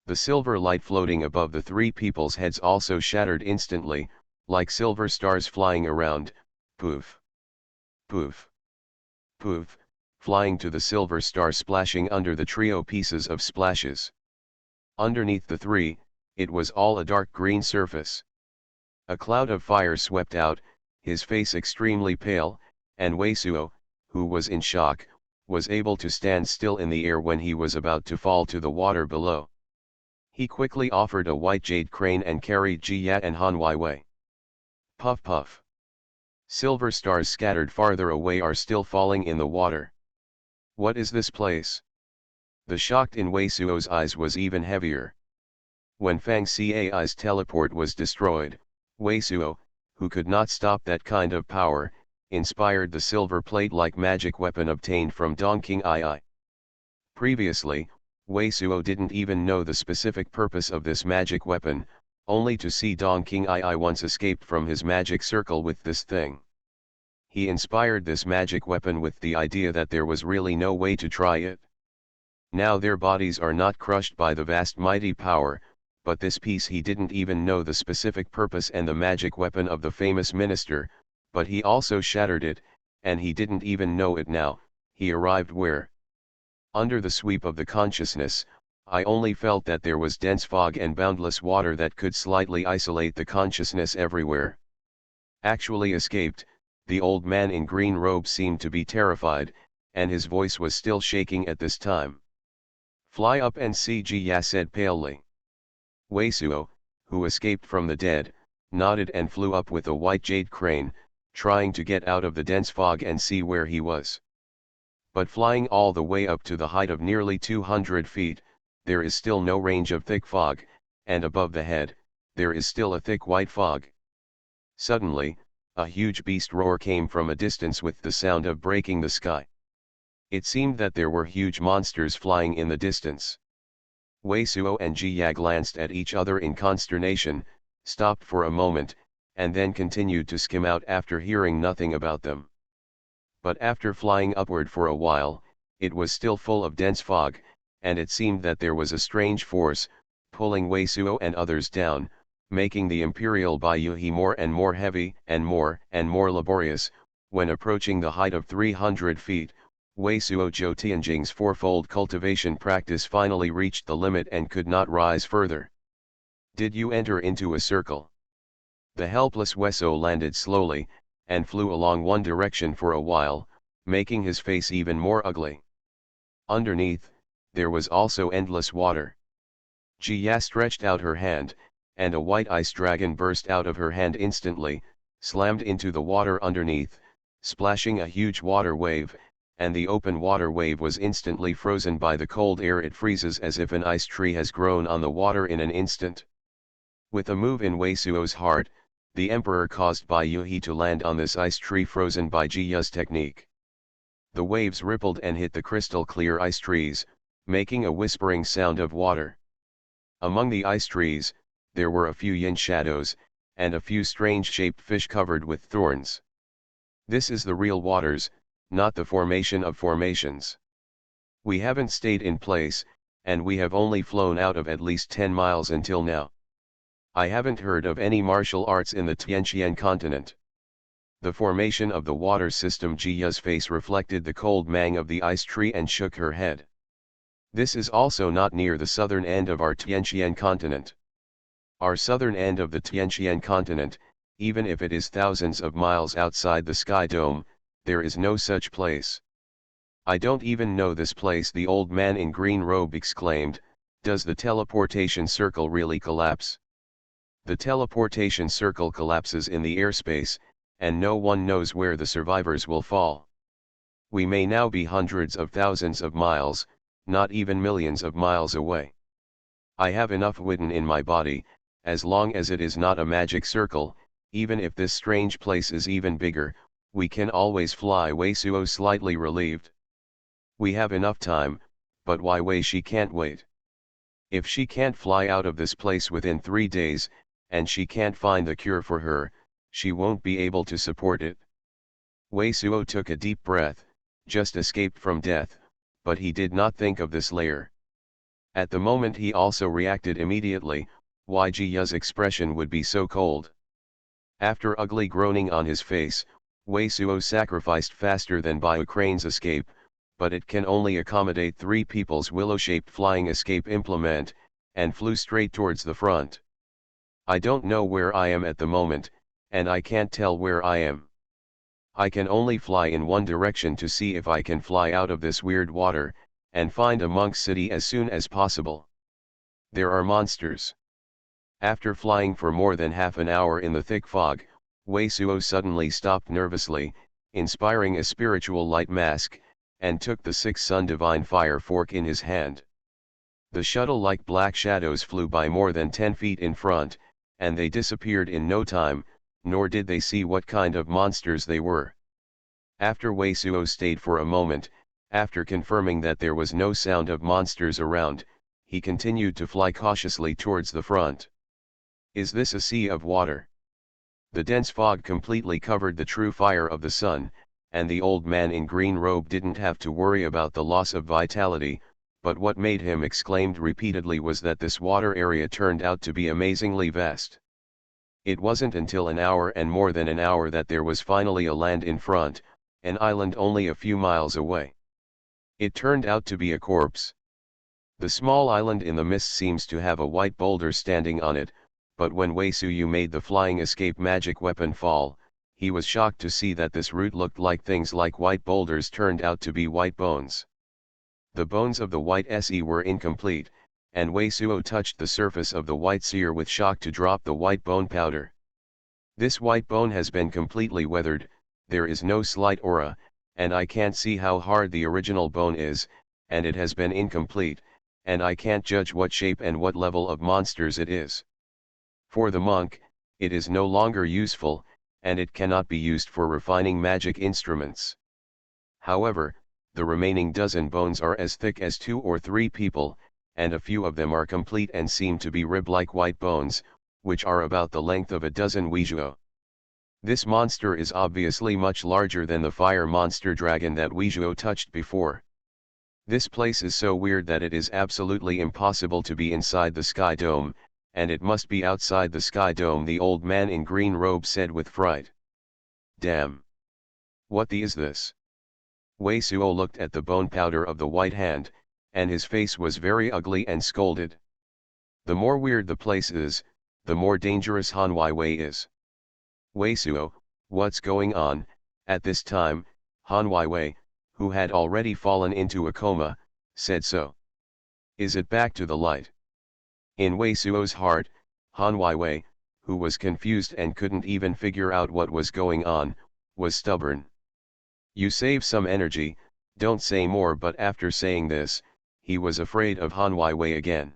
The silver light floating above the 3 people's heads also shattered instantly, like silver stars flying around, poof. Poof. Poof, flying to the silver star splashing under the trio pieces of splashes. Underneath the 3, it was all a dark green surface. A cloud of fire swept out, his face extremely pale, and Wei Suo, who was in shock, was able to stand still in the air when he was about to fall to the water below. He quickly offered a white jade crane and carried Jia and Han Wei. Puff puff. Silver stars scattered farther away are still falling in the water. What is this place? The shocked in Wei Suo's eyes was even heavier. When Fang Cai's teleport was destroyed, Wei Suo, who could not stop that kind of power, inspired the silver plate-like magic weapon obtained from Dong King Ai. Previously, Wei Suo didn't even know the specific purpose of this magic weapon, only to see Dong King Ai once escaped from his magic circle with this thing. He inspired this magic weapon with the idea that there was really no way to try it. Now their bodies are not crushed by the vast mighty power, but this piece he didn't even know the specific purpose and the magic weapon of the famous minister, but he also shattered it, and he didn't even know it now. He arrived where? Under the sweep of the consciousness, I only felt that there was dense fog and boundless water that could slightly isolate the consciousness everywhere. Actually escaped, the old man in green robe seemed to be terrified, and his voice was still shaking at this time. Fly up and see, Jia said palely. Wei Suo, who escaped from the dead, nodded and flew up with a white jade crane, trying to get out of the dense fog and see where he was. But flying all the way up to the height of nearly 200 feet, there is still no range of thick fog, and above the head, there is still a thick white fog. Suddenly, a huge beast roar came from a distance with the sound of breaking the sky. It seemed that there were huge monsters flying in the distance. Wei Suo and Jia glanced at each other in consternation, stopped for a moment, and then continued to skim out after hearing nothing about them. But after flying upward for a while, it was still full of dense fog, and it seemed that there was a strange force, pulling Wei Suo and others down, making the imperial Baiyuhe more and more heavy and more laborious. When approaching the height of 300 feet, Wei Suo Zhou Tianjing's fourfold cultivation practice finally reached the limit and could not rise further. Did you enter into a circle? The helpless Weso landed slowly, and flew along one direction for a while, making his face even more ugly. Underneath, there was also endless water. Jia stretched out her hand, and a white ice dragon burst out of her hand instantly, slammed into the water underneath, splashing a huge water wave, and the open water wave was instantly frozen by the cold air. It freezes as if an ice tree has grown on the water in an instant. With a move in Wei Suo's heart, the emperor caused Bai Yuhi to land on this ice tree frozen by Jiya's technique. The waves rippled and hit the crystal clear ice trees, making a whispering sound of water. Among the ice trees, there were a few yin shadows, and a few strange-shaped fish covered with thorns. This is the real waters, not the formation of formations. We haven't stayed in place, and we have only flown out of at least 10 miles until now. I haven't heard of any martial arts in the Tianqian continent. The formation of the water system. Jiya's face reflected the cold mang of the ice tree and shook her head. This is also not near the southern end of our Tianqian continent. Our southern end of the Tianqian continent, even if it is thousands of miles outside the sky dome, there is no such place. I don't even know this place, the old man in green robe exclaimed. Does the teleportation circle really collapse? The teleportation circle collapses in the airspace, and no one knows where the survivors will fall. We may now be hundreds of thousands of miles, not even millions of miles away. I have enough wind in my body, as long as it is not a magic circle. Even if this strange place is even bigger, we can always fly. Wei Suo slightly relieved. We have enough time, but why Wei she can't wait? If she can't fly out of this place within 3 days, and she can't find the cure for her, she won't be able to support it. Wei Suo took a deep breath, just escaped from death, but he did not think of this layer. At the moment he also reacted immediately, why Jiya's expression would be so cold. After ugly groaning on his face, Wei Suo sacrificed faster than by Ukraine's escape, but it can only accommodate 3 people's willow-shaped flying escape implement, and flew straight towards the front. I don't know where I am at the moment, and I can't tell where I am. I can only fly in one direction to see if I can fly out of this weird water, and find a monk city as soon as possible. There are monsters. After flying for more than half an hour in the thick fog, Wei Suo suddenly stopped nervously, inspiring a spiritual light mask, and took the 6 Sun Divine Fire fork in his hand. The shuttle-like black shadows flew by more than 10 feet in front, and they disappeared in no time, nor did they see what kind of monsters they were. After Wei Suo stayed for a moment, after confirming that there was no sound of monsters around, he continued to fly cautiously towards the front. Is this a sea of water? The dense fog completely covered the true fire of the sun, and the old man in green robe didn't have to worry about the loss of vitality, but what made him exclaim repeatedly was that this water area turned out to be amazingly vast. It wasn't until an hour and more than an hour that there was finally a land in front, an island only a few miles away. It turned out to be a corpse. The small island in the mist seems to have a white boulder standing on it, but when Wei Suo made the flying escape magic weapon fall, he was shocked to see that this route looked like things like white boulders turned out to be white bones. The bones of the white se were incomplete, and Wei Suo touched the surface of the white seer with shock to drop the white bone powder. This white bone has been completely weathered, there is no slight aura, and I can't see how hard the original bone is, and it has been incomplete, and I can't judge what shape and what level of monsters it is. For the monk, it is no longer useful, and it cannot be used for refining magic instruments. However, the remaining dozen bones are as thick as 2 or 3 people, and a few of them are complete and seem to be rib-like white bones, which are about the length of a dozen Weizhuo. This monster is obviously much larger than the fire monster dragon that Weizhuo touched before. This place is so weird that it is absolutely impossible to be inside the sky dome, and it must be outside the sky dome, the old man in green robe said with fright. Damn! What the is this? Wei Suo looked at the bone powder of the white hand, and his face was very ugly and scolded. The more weird the place is, the more dangerous Han Wei is. Wei Suo, what's going on? At this time, Han Wei, who had already fallen into a coma, said so. Is it back to the light? In Wei Suo's heart, Han Weiwei, who was confused and couldn't even figure out what was going on, was stubborn. You save some energy, don't say more. But after saying this, he was afraid of Han Weiwei again.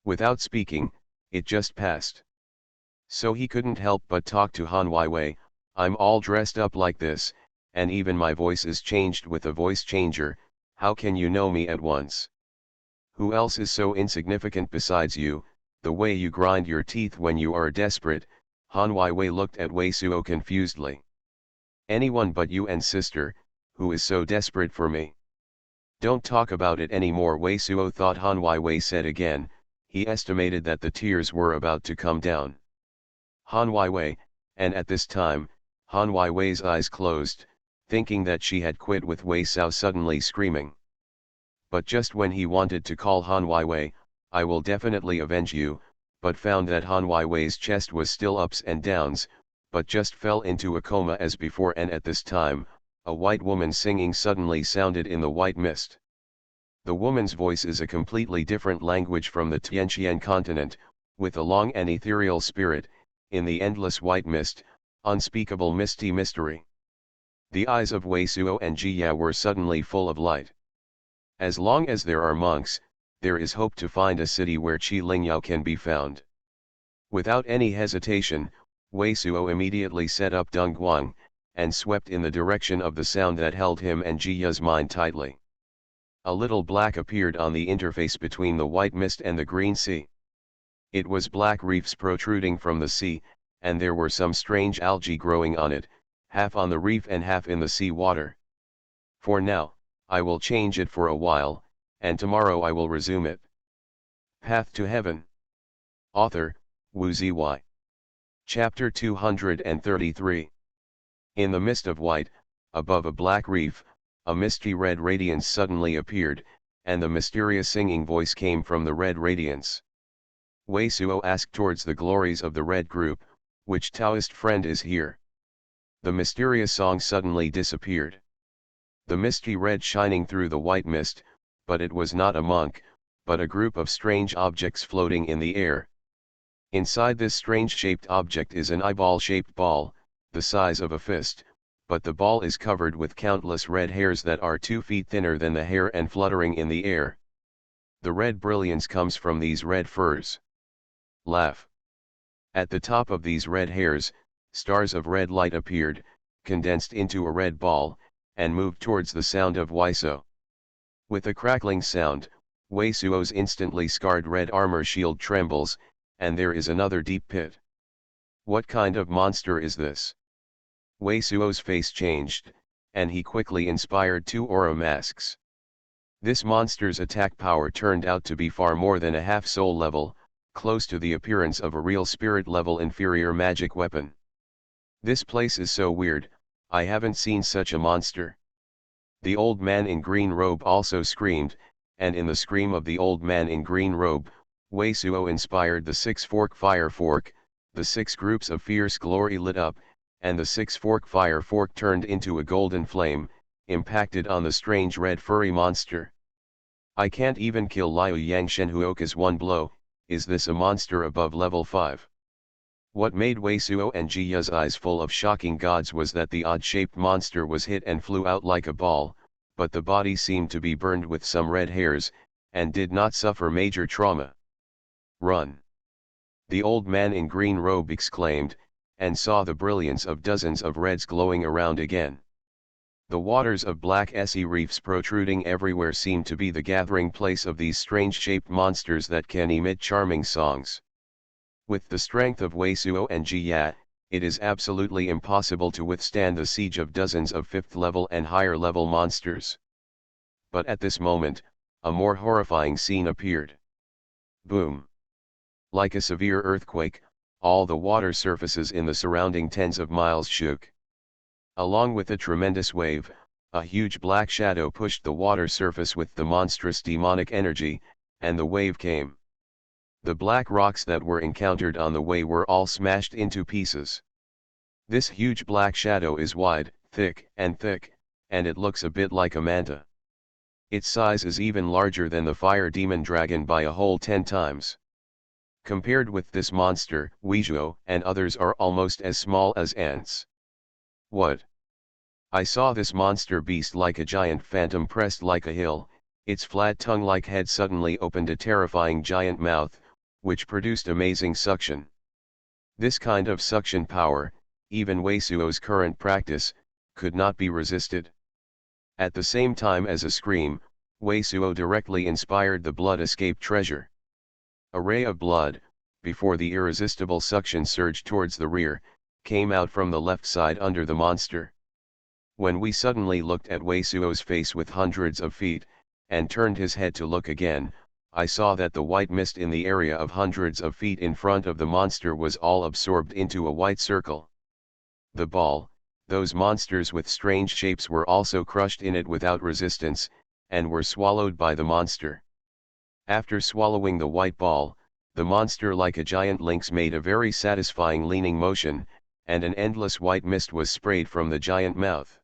Without speaking, it just passed. So he couldn't help but talk to Han Weiwei. I'm all dressed up like this, and even my voice is changed with a voice changer. How can you know me at once? Who else is so insignificant besides you? The way you grind your teeth when you are desperate. Han Weiwei looked at Wei Suo confusedly. Anyone but you and sister, who is so desperate for me. Don't talk about it anymore, Wei Suo thought Han Weiwei said again. He estimated that the tears were about to come down. Han Weiwei, and at this time, Han Weiwei's eyes closed, thinking that she had quit with Wei Suo suddenly screaming. But just when he wanted to call Han Weiwei, I will definitely avenge you, but found that Han Weiwei's chest was still ups and downs, but just fell into a coma as before. And at this time, a white woman singing suddenly sounded in the white mist. The woman's voice is a completely different language from the Tianqian continent, with a long and ethereal spirit, in the endless white mist, unspeakable misty mystery. The eyes of Wei Suo and Jia were suddenly full of light. As long as there are monks, there is hope to find a city where Qi Lingyao can be found. Without any hesitation, Wei Suo immediately set up Dongguang, and swept in the direction of the sound that held him and Jiya's mind tightly. A little black appeared on the interface between the white mist and the green sea. It was black reefs protruding from the sea, and there were some strange algae growing on it, half on the reef and half in the sea water. For now, I will change it for a while, and tomorrow I will resume it. Path to Heaven. Author, Wu Ziyi. Chapter 233. In the mist of white, above a black reef, a misty red radiance suddenly appeared, and the mysterious singing voice came from the red radiance. Wei Suo asked towards the glories of the red group, which Taoist friend is here? The mysterious song suddenly disappeared. The misty red shining through the white mist, but it was not a monk, but a group of strange objects floating in the air. Inside this strange-shaped object is an eyeball-shaped ball, the size of a fist, but the ball is covered with countless red hairs that are 2 feet thinner than the hair and fluttering in the air. The red brilliance comes from these red furs. Laugh. At the top of these red hairs, stars of red light appeared, condensed into a red ball, and moved towards the sound of Wei Suo. With a crackling sound, Wei Suo's instantly scarred red armor shield trembles, and there is another deep pit. What kind of monster is this? Wei Suo's face changed, and he quickly inspired 2 aura masks. This monster's attack power turned out to be far more than a half soul level, close to the appearance of a real spirit level inferior magic weapon. This place is so weird, I haven't seen such a monster. The old man in green robe also screamed, and in the scream of the old man in green robe, Wei Suo inspired the 6-fork fire fork, the 6 groups of fierce glory lit up, and the 6-fork fire fork turned into a golden flame, impacted on the strange red furry monster. I can't even kill Liu Yang Shenhuoka's one blow. Is this a monster above level 5? What made Wei Suo and Jiya's eyes full of shocking gods was that the odd-shaped monster was hit and flew out like a ball, but the body seemed to be burned with some red hairs, and did not suffer major trauma. Run! The old man in green robe exclaimed, and saw the brilliance of dozens of reds glowing around again. The waters of black sea reefs protruding everywhere seemed to be the gathering place of these strange-shaped monsters that can emit charming songs. With the strength of Wei Suo and Jiya, it is absolutely impossible to withstand the siege of dozens of 5th level and higher level monsters. But at this moment, a more horrifying scene appeared. Boom! Like a severe earthquake, all the water surfaces in the surrounding tens of miles shook. Along with a tremendous wave, a huge black shadow pushed the water surface with the monstrous demonic energy, and the wave came. The black rocks that were encountered on the way were all smashed into pieces. This huge black shadow is wide, thick, and it looks a bit like a manta. Its size is even larger than the fire demon dragon by a whole 10 times. Compared with this monster, Weizhuo and others are almost as small as ants. What? I saw this monster beast like a giant phantom pressed like a hill, its flat tongue-like head suddenly opened a terrifying giant mouth, which produced amazing suction. This kind of suction power, even Weizhuo's current practice, could not be resisted. At the same time as a scream, Weizhuo directly inspired the blood escape treasure. A ray of blood, before the irresistible suction surged towards the rear, came out from the left side under the monster. When we suddenly looked at Weizhuo's face with hundreds of feet, and turned his head to look again, I saw that the white mist in the area of hundreds of feet in front of the monster was all absorbed into a white circle. The ball, those monsters with strange shapes were also crushed in it without resistance, and were swallowed by the monster. After swallowing the white ball, the monster like a giant lynx made a very satisfying leaning motion, and an endless white mist was sprayed from the giant mouth.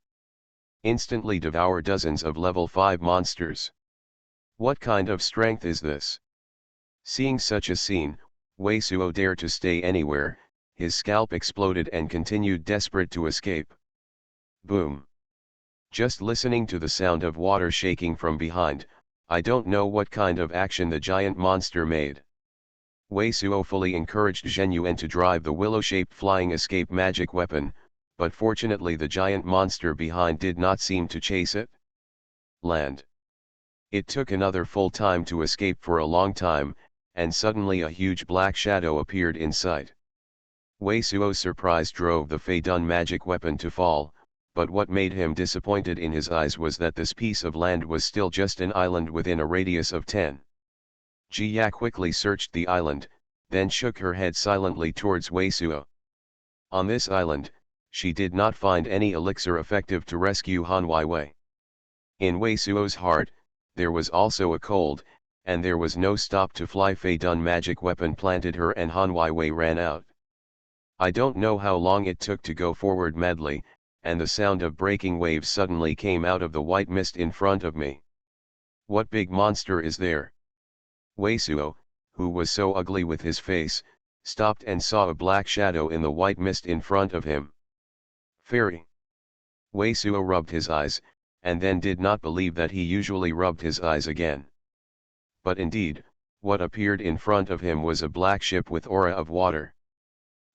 Instantly devour dozens of level 5 monsters. What kind of strength is this? Seeing such a scene, Weizhuo dared to stay anywhere, his scalp exploded and continued desperate to escape. Boom! Just listening to the sound of water shaking from behind, I don't know what kind of action the giant monster made. Weizhuo fully encouraged Xuanhuan to drive the willow-shaped flying escape magic weapon, but fortunately the giant monster behind did not seem to chase it. Land. It took another full time to escape for a long time, and suddenly a huge black shadow appeared in sight. Weizhuo's surprise drove the Fei Dun magic weapon to fall, but what made him disappointed in his eyes was that this piece of land was still just an island within a radius of 10. Jia quickly searched the island, then shook her head silently towards Weizhuo. On this island, she did not find any elixir effective to rescue Han Weiwei. In Weizhuo's heart, there was also a cold, and there was no stop to fly. Fei Dun magic weapon planted her and Han Weiwei ran out. I don't know how long it took to go forward madly, and the sound of breaking waves suddenly came out of the white mist in front of me. What big monster is there? Weizhuo, who was so ugly with his face, stopped and saw a black shadow in the white mist in front of him. Fairy. Weizhuo rubbed his eyes, and then did not believe that he usually rubbed his eyes again. But indeed, what appeared in front of him was a black ship with aura of water.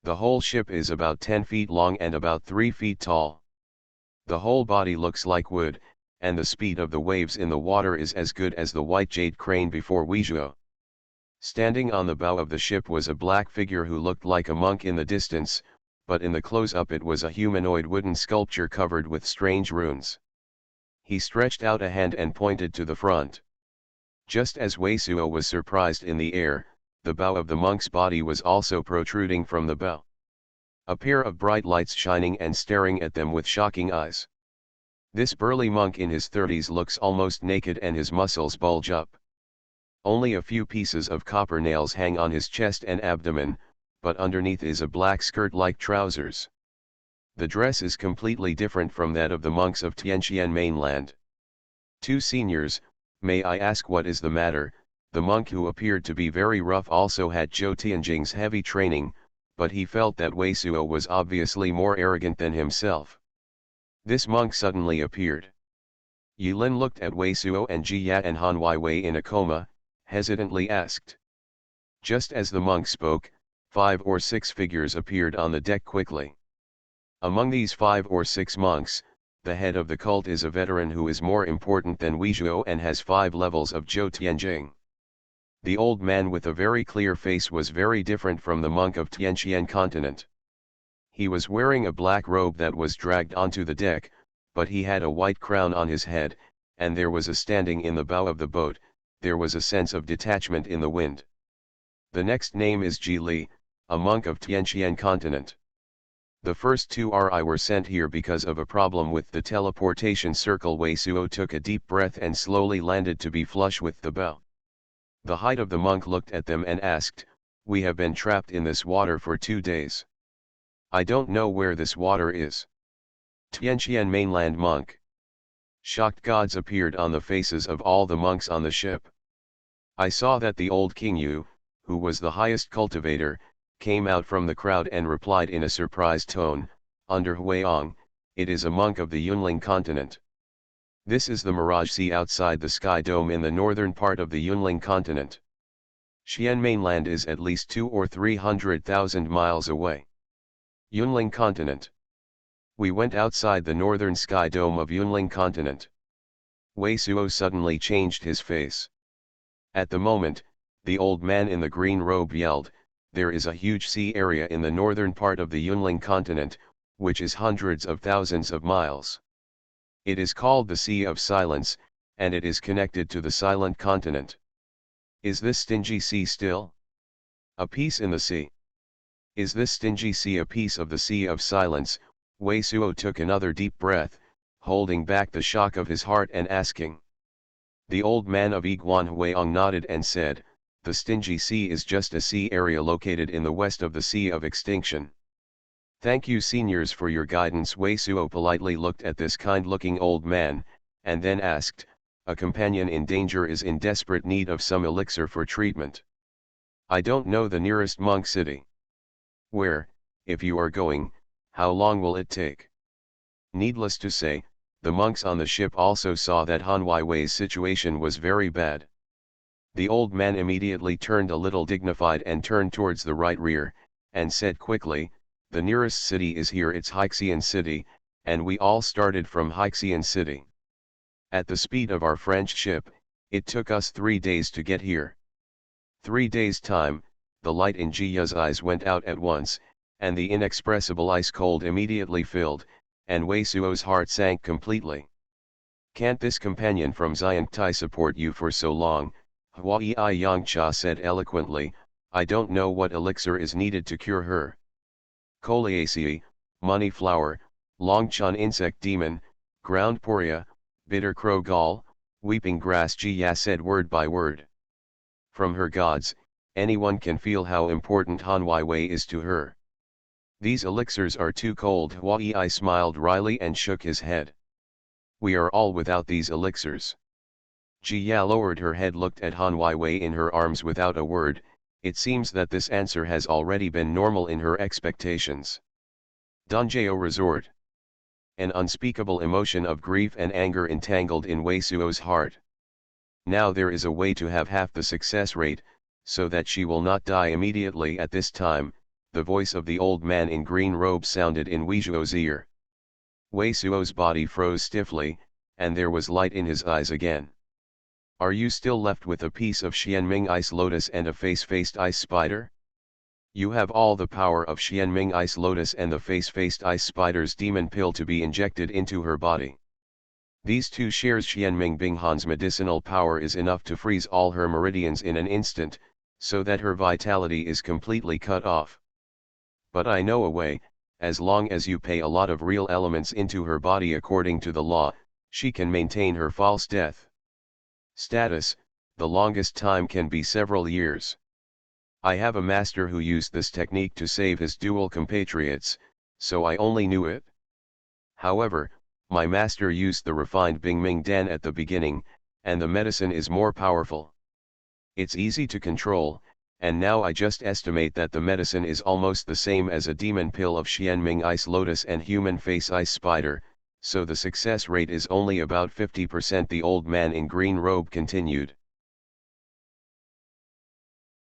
The whole ship is about 10 feet long and about 3 feet tall. The whole body looks like wood, and the speed of the waves in the water is as good as the white jade crane before Weizhuo. Standing on the bow of the ship was a black figure who looked like a monk in the distance, but in the close-up it was a humanoid wooden sculpture covered with strange runes. He stretched out a hand and pointed to the front. Just as Weizhuo was surprised in the air, the bow of the monk's body was also protruding from the bow. A pair of bright lights shining and staring at them with shocking eyes. This burly monk in his 30s looks almost naked and his muscles bulge up. Only a few pieces of copper nails hang on his chest and abdomen, but underneath is a black skirt like trousers. The dress is completely different from that of the monks of Tianqian mainland. Two seniors, may I ask what is the matter? The monk who appeared to be very rough also had Zhou Tianjing's heavy training, but he felt that Weizhuo was obviously more arrogant than himself. This monk suddenly appeared. Yulin looked at Weizhuo and Jia and Han Weiwei in a coma, hesitantly asked. Just as the monk spoke, 5 or 6 figures appeared on the deck quickly. Among these 5 or 6 monks, the head of the cult is a veteran who is more important than Weizhuo and has 5 levels of Zhou Tianjing. The old man with a very clear face was very different from the monk of Tianqian continent. He was wearing a black robe that was dragged onto the deck, but he had a white crown on his head, and there was a standing in the bow of the boat, there was a sense of detachment in the wind. The next name is Ji Li, a monk of Tianqian continent. The first 2 RI were sent here because of a problem with the teleportation circle. Weizhuo took a deep breath and slowly landed to be flush with the bow. The height of the monk looked at them and asked, "We have been trapped in this water for 2 days. I don't know where this water is." Tianqian mainland monk. Shocked gods appeared on the faces of all the monks on the ship. I saw that the old King Yu, who was the highest cultivator, came out from the crowd and replied in a surprised tone, "Under Huang, it is a monk of the Yunling continent. This is the Mirage Sea outside the Sky Dome in the northern part of the Yunling continent. Xian mainland is at least 200,000 or 300,000 miles away. Yunling continent. We went outside the northern Sky Dome of Yunling continent." Wei Suo suddenly changed his face. At the moment, the old man in the green robe yelled, "There is a huge sea area in the northern part of the Yunling continent, which is hundreds of thousands of miles. It is called the Sea of Silence, and it is connected to the Silent Continent. Is this stingy sea still a piece in the sea? Is this stingy sea a piece of the Sea of Silence?" Wei Suo took another deep breath, holding back the shock of his heart and asking. The old man of Xuanhuan nodded and said, "The stingy sea is just a sea area located in the west of the Sea of Extinction." "Thank you seniors for your guidance." Wei Suo politely looked at this kind-looking old man, and then asked, "A companion in danger is in desperate need of some elixir for treatment. I don't know the nearest monk city. Where, if you are going, how long will it take?" Needless to say, the monks on the ship also saw that Han Weiwei's situation was very bad. The old man immediately turned a little dignified and turned towards the right rear, and said quickly, "The nearest city is here, it's Haixian City, and we all started from Haixian City. At the speed of our French ship, it took us 3 days to get here." 3 days' time, the light in Jiya's eyes went out at once, and the inexpressible ice cold immediately filled, and Wei Suo's heart sank completely. "Can't this companion from Xiangtai support you for so long?" Huai Yangcha said eloquently, "I don't know what elixir is needed to cure her. Coliaceae, money flower, Longchan insect demon, ground poria, bitter crow gall, weeping grass." Jiya said word by word. "From her gods, anyone can feel how important Han Weiwei is to her. These elixirs are too cold." Huai smiled wryly and shook his head. "We are all without these elixirs." Jiya lowered her head, looked at Han Weiwei in her arms without a word. It seems that this answer has already been normal in her expectations. Dongjao Resort. An unspeakable emotion of grief and anger entangled in Wei Suo's heart. Now there is a way to have half the success rate, so that she will not die immediately. At this time, the voice of the old man in green robe sounded in Wei Suo's ear. Wei Suo's body froze stiffly, and there was light in his eyes again. "Are you still left with a piece of Xianming Ice Lotus and a face-faced Ice Spider? You have all the power of Xianming Ice Lotus and the face-faced Ice Spider's demon pill to be injected into her body. These 2 shares Xianming Binghan's medicinal power is enough to freeze all her meridians in an instant, so that her vitality is completely cut off. But I know a way, as long as you pay a lot of real elements into her body according to the law, she can maintain her false death. Status, the longest time can be several years. I have a master who used this technique to save his dual compatriots, so I only knew it. However, my master used the refined Bingming Dan at the beginning, and the medicine is more powerful. It's easy to control, and now I just estimate that the medicine is almost the same as a demon pill of Xianming Ice Lotus and human face Ice Spider, so the success rate is only about 50%. The old man in green robe continued.